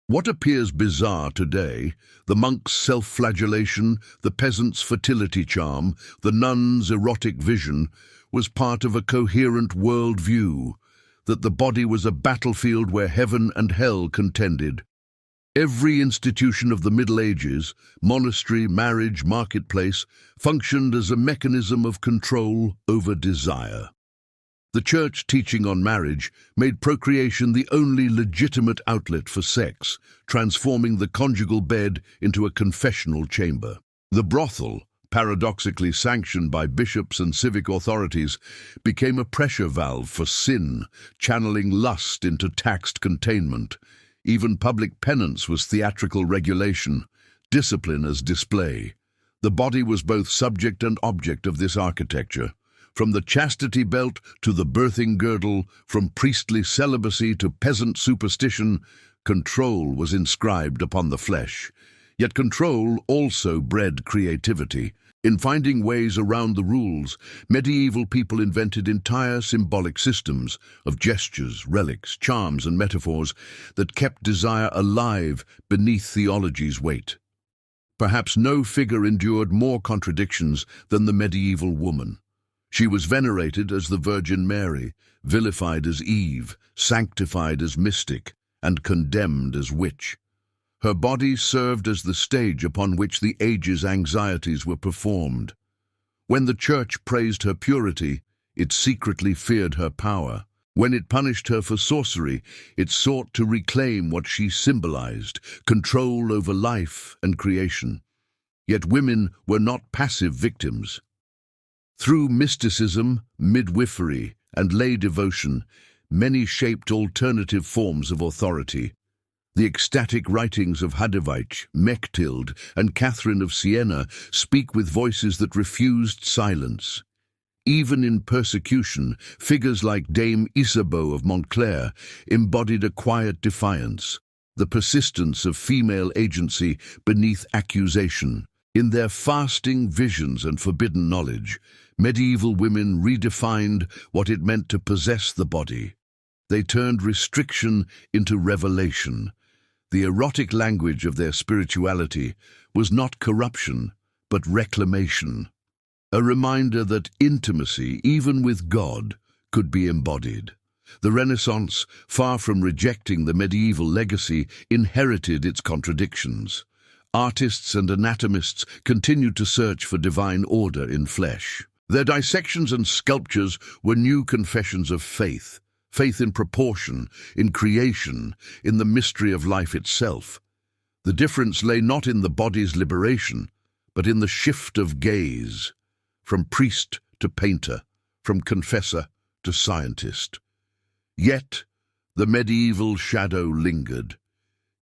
What appears bizarre today, the monk's self-flagellation, the peasant's fertility charm, the nun's erotic vision, was part of a coherent world-view, that the body was a battlefield where heaven and hell contended. Every institution of the Middle Ages, monastery, marriage, marketplace, functioned as a mechanism of control over desire. The Church teaching on marriage made procreation the only legitimate outlet for sex, transforming the conjugal bed into a confessional chamber. The brothel, paradoxically sanctioned by bishops and civic authorities, became a pressure valve for sin, channeling lust into taxed containment. Even public penance was theatrical regulation, discipline as display. The body was both subject and object of this architecture. From the chastity belt to the birthing girdle, from priestly celibacy to peasant superstition, control was inscribed upon the flesh. Yet control also bred creativity. In finding ways around the rules, medieval people invented entire symbolic systems of gestures, relics, charms, and metaphors that kept desire alive beneath theology's weight. Perhaps no figure endured more contradictions than the medieval woman. She was venerated as the Virgin Mary, vilified as Eve, sanctified as mystic, and condemned as witch. Her body served as the stage upon which the age's anxieties were performed. When the Church praised her purity, it secretly feared her power. When it punished her for sorcery, it sought to reclaim what she symbolized, control over life and creation. Yet women were not passive victims. Through mysticism, midwifery, and lay devotion, many shaped alternative forms of authority. The ecstatic writings of Hadewich, Mechthild, and Catherine of Siena speak with voices that refused silence. Even in persecution, figures like Dame Isabeau of Montclair embodied a quiet defiance, the persistence of female agency beneath accusation. In their fasting visions and forbidden knowledge, medieval women redefined what it meant to possess the body. They turned restriction into revelation. The erotic language of their spirituality was not corruption, but reclamation. A reminder that intimacy, even with God, could be embodied. The Renaissance, far from rejecting the medieval legacy, inherited its contradictions. Artists and anatomists continued to search for divine order in flesh. Their dissections and sculptures were new confessions of faith. Faith in proportion, in creation, in the mystery of life itself. The difference lay not in the body's liberation, but in the shift of gaze, from priest to painter, from confessor to scientist. Yet the medieval shadow lingered.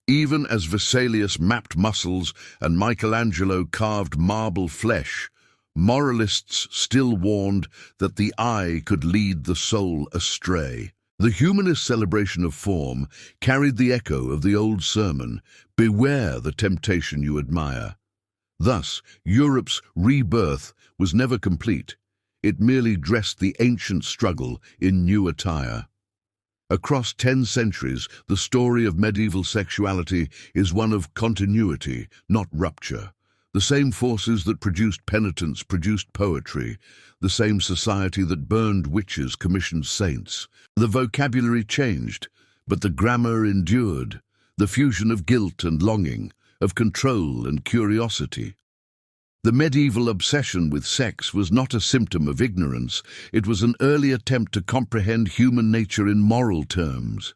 Even as Vesalius mapped muscles and Michelangelo carved marble flesh, moralists still warned that the eye could lead the soul astray. The humanist celebration of form carried the echo of the old sermon, "Beware the temptation you admire." Thus, Europe's rebirth was never complete. It merely dressed the ancient struggle in new attire. Across 10 centuries, the story of medieval sexuality is one of continuity, not rupture. The same forces that produced penitence produced poetry. The same society that burned witches commissioned saints. The vocabulary changed, but the grammar endured. The fusion of guilt and longing, of control and curiosity. The medieval obsession with sex was not a symptom of ignorance. It was an early attempt to comprehend human nature in moral terms.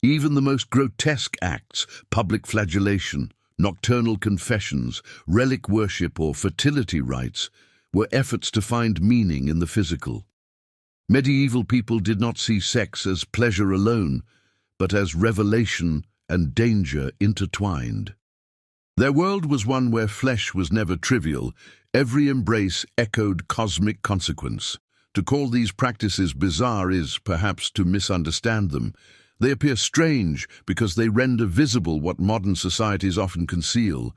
Even the most grotesque acts, public flagellation, nocturnal confessions, relic worship, or fertility rites, were efforts to find meaning in the physical. Medieval people did not see sex as pleasure alone, but as revelation and danger intertwined. Their world was one where flesh was never trivial. Every embrace echoed cosmic consequence. To call these practices bizarre is, perhaps, to misunderstand them. They appear strange because they render visible what modern societies often conceal: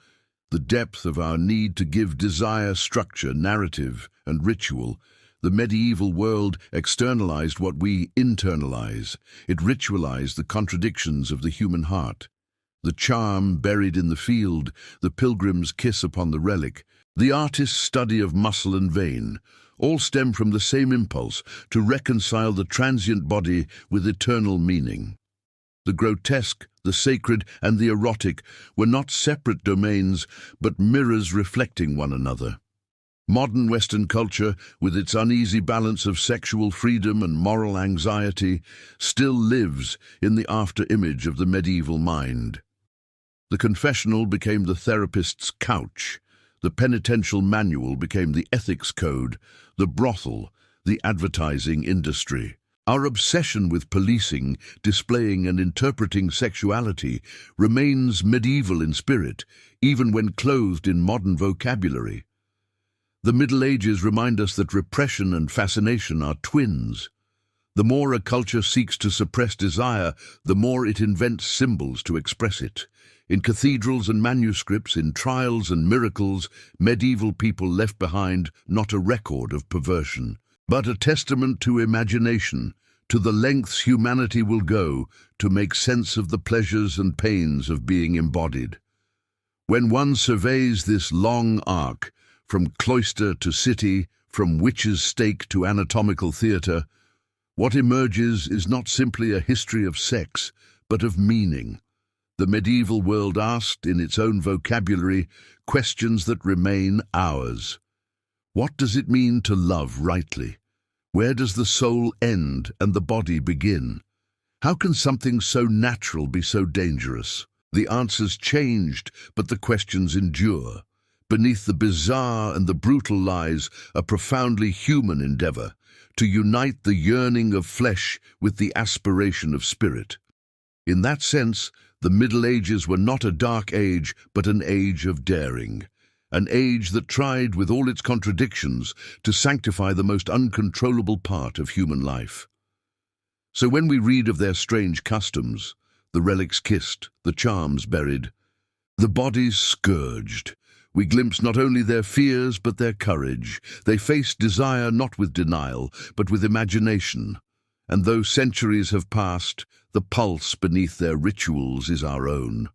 the depth of our need to give desire structure, narrative, and ritual. The medieval world externalized what we internalize. It ritualized the contradictions of the human heart. The charm buried in the field, the pilgrim's kiss upon the relic, the artist's study of muscle and vein, all stem from the same impulse to reconcile the transient body with eternal meaning. The grotesque, the sacred, and the erotic were not separate domains, but mirrors reflecting one another. Modern Western culture, with its uneasy balance of sexual freedom and moral anxiety, still lives in the after-image of the medieval mind. The confessional became the therapist's couch, The penitential manual became the ethics code, the brothel, the advertising industry. Our obsession with policing, displaying and interpreting sexuality remains medieval in spirit, even when clothed in modern vocabulary. The Middle Ages remind us that repression and fascination are twins. The more a culture seeks to suppress desire, the more it invents symbols to express it. In cathedrals and manuscripts, in trials and miracles, medieval people left behind not a record of perversion, but a testament to imagination, to the lengths humanity will go to make sense of the pleasures and pains of being embodied. When one surveys this long arc, from cloister to city, from witch's stake to anatomical theatre, what emerges is not simply a history of sex, but of meaning. The medieval world asked, in its own vocabulary, questions that remain ours. What does it mean to love rightly? Where does the soul end and the body begin? How can something so natural be so dangerous? The answers changed, but the questions endure. Beneath the bizarre and the brutal lies a profoundly human endeavor, to unite the yearning of flesh with the aspiration of spirit. In that sense, the Middle Ages were not a dark age, but an age of daring. An age that tried, with all its contradictions, to sanctify the most uncontrollable part of human life. So when we read of their strange customs, the relics kissed, the charms buried, the bodies scourged, we glimpse not only their fears but their courage. They faced desire not with denial, but with imagination. And though centuries have passed, the pulse beneath their rituals is our own.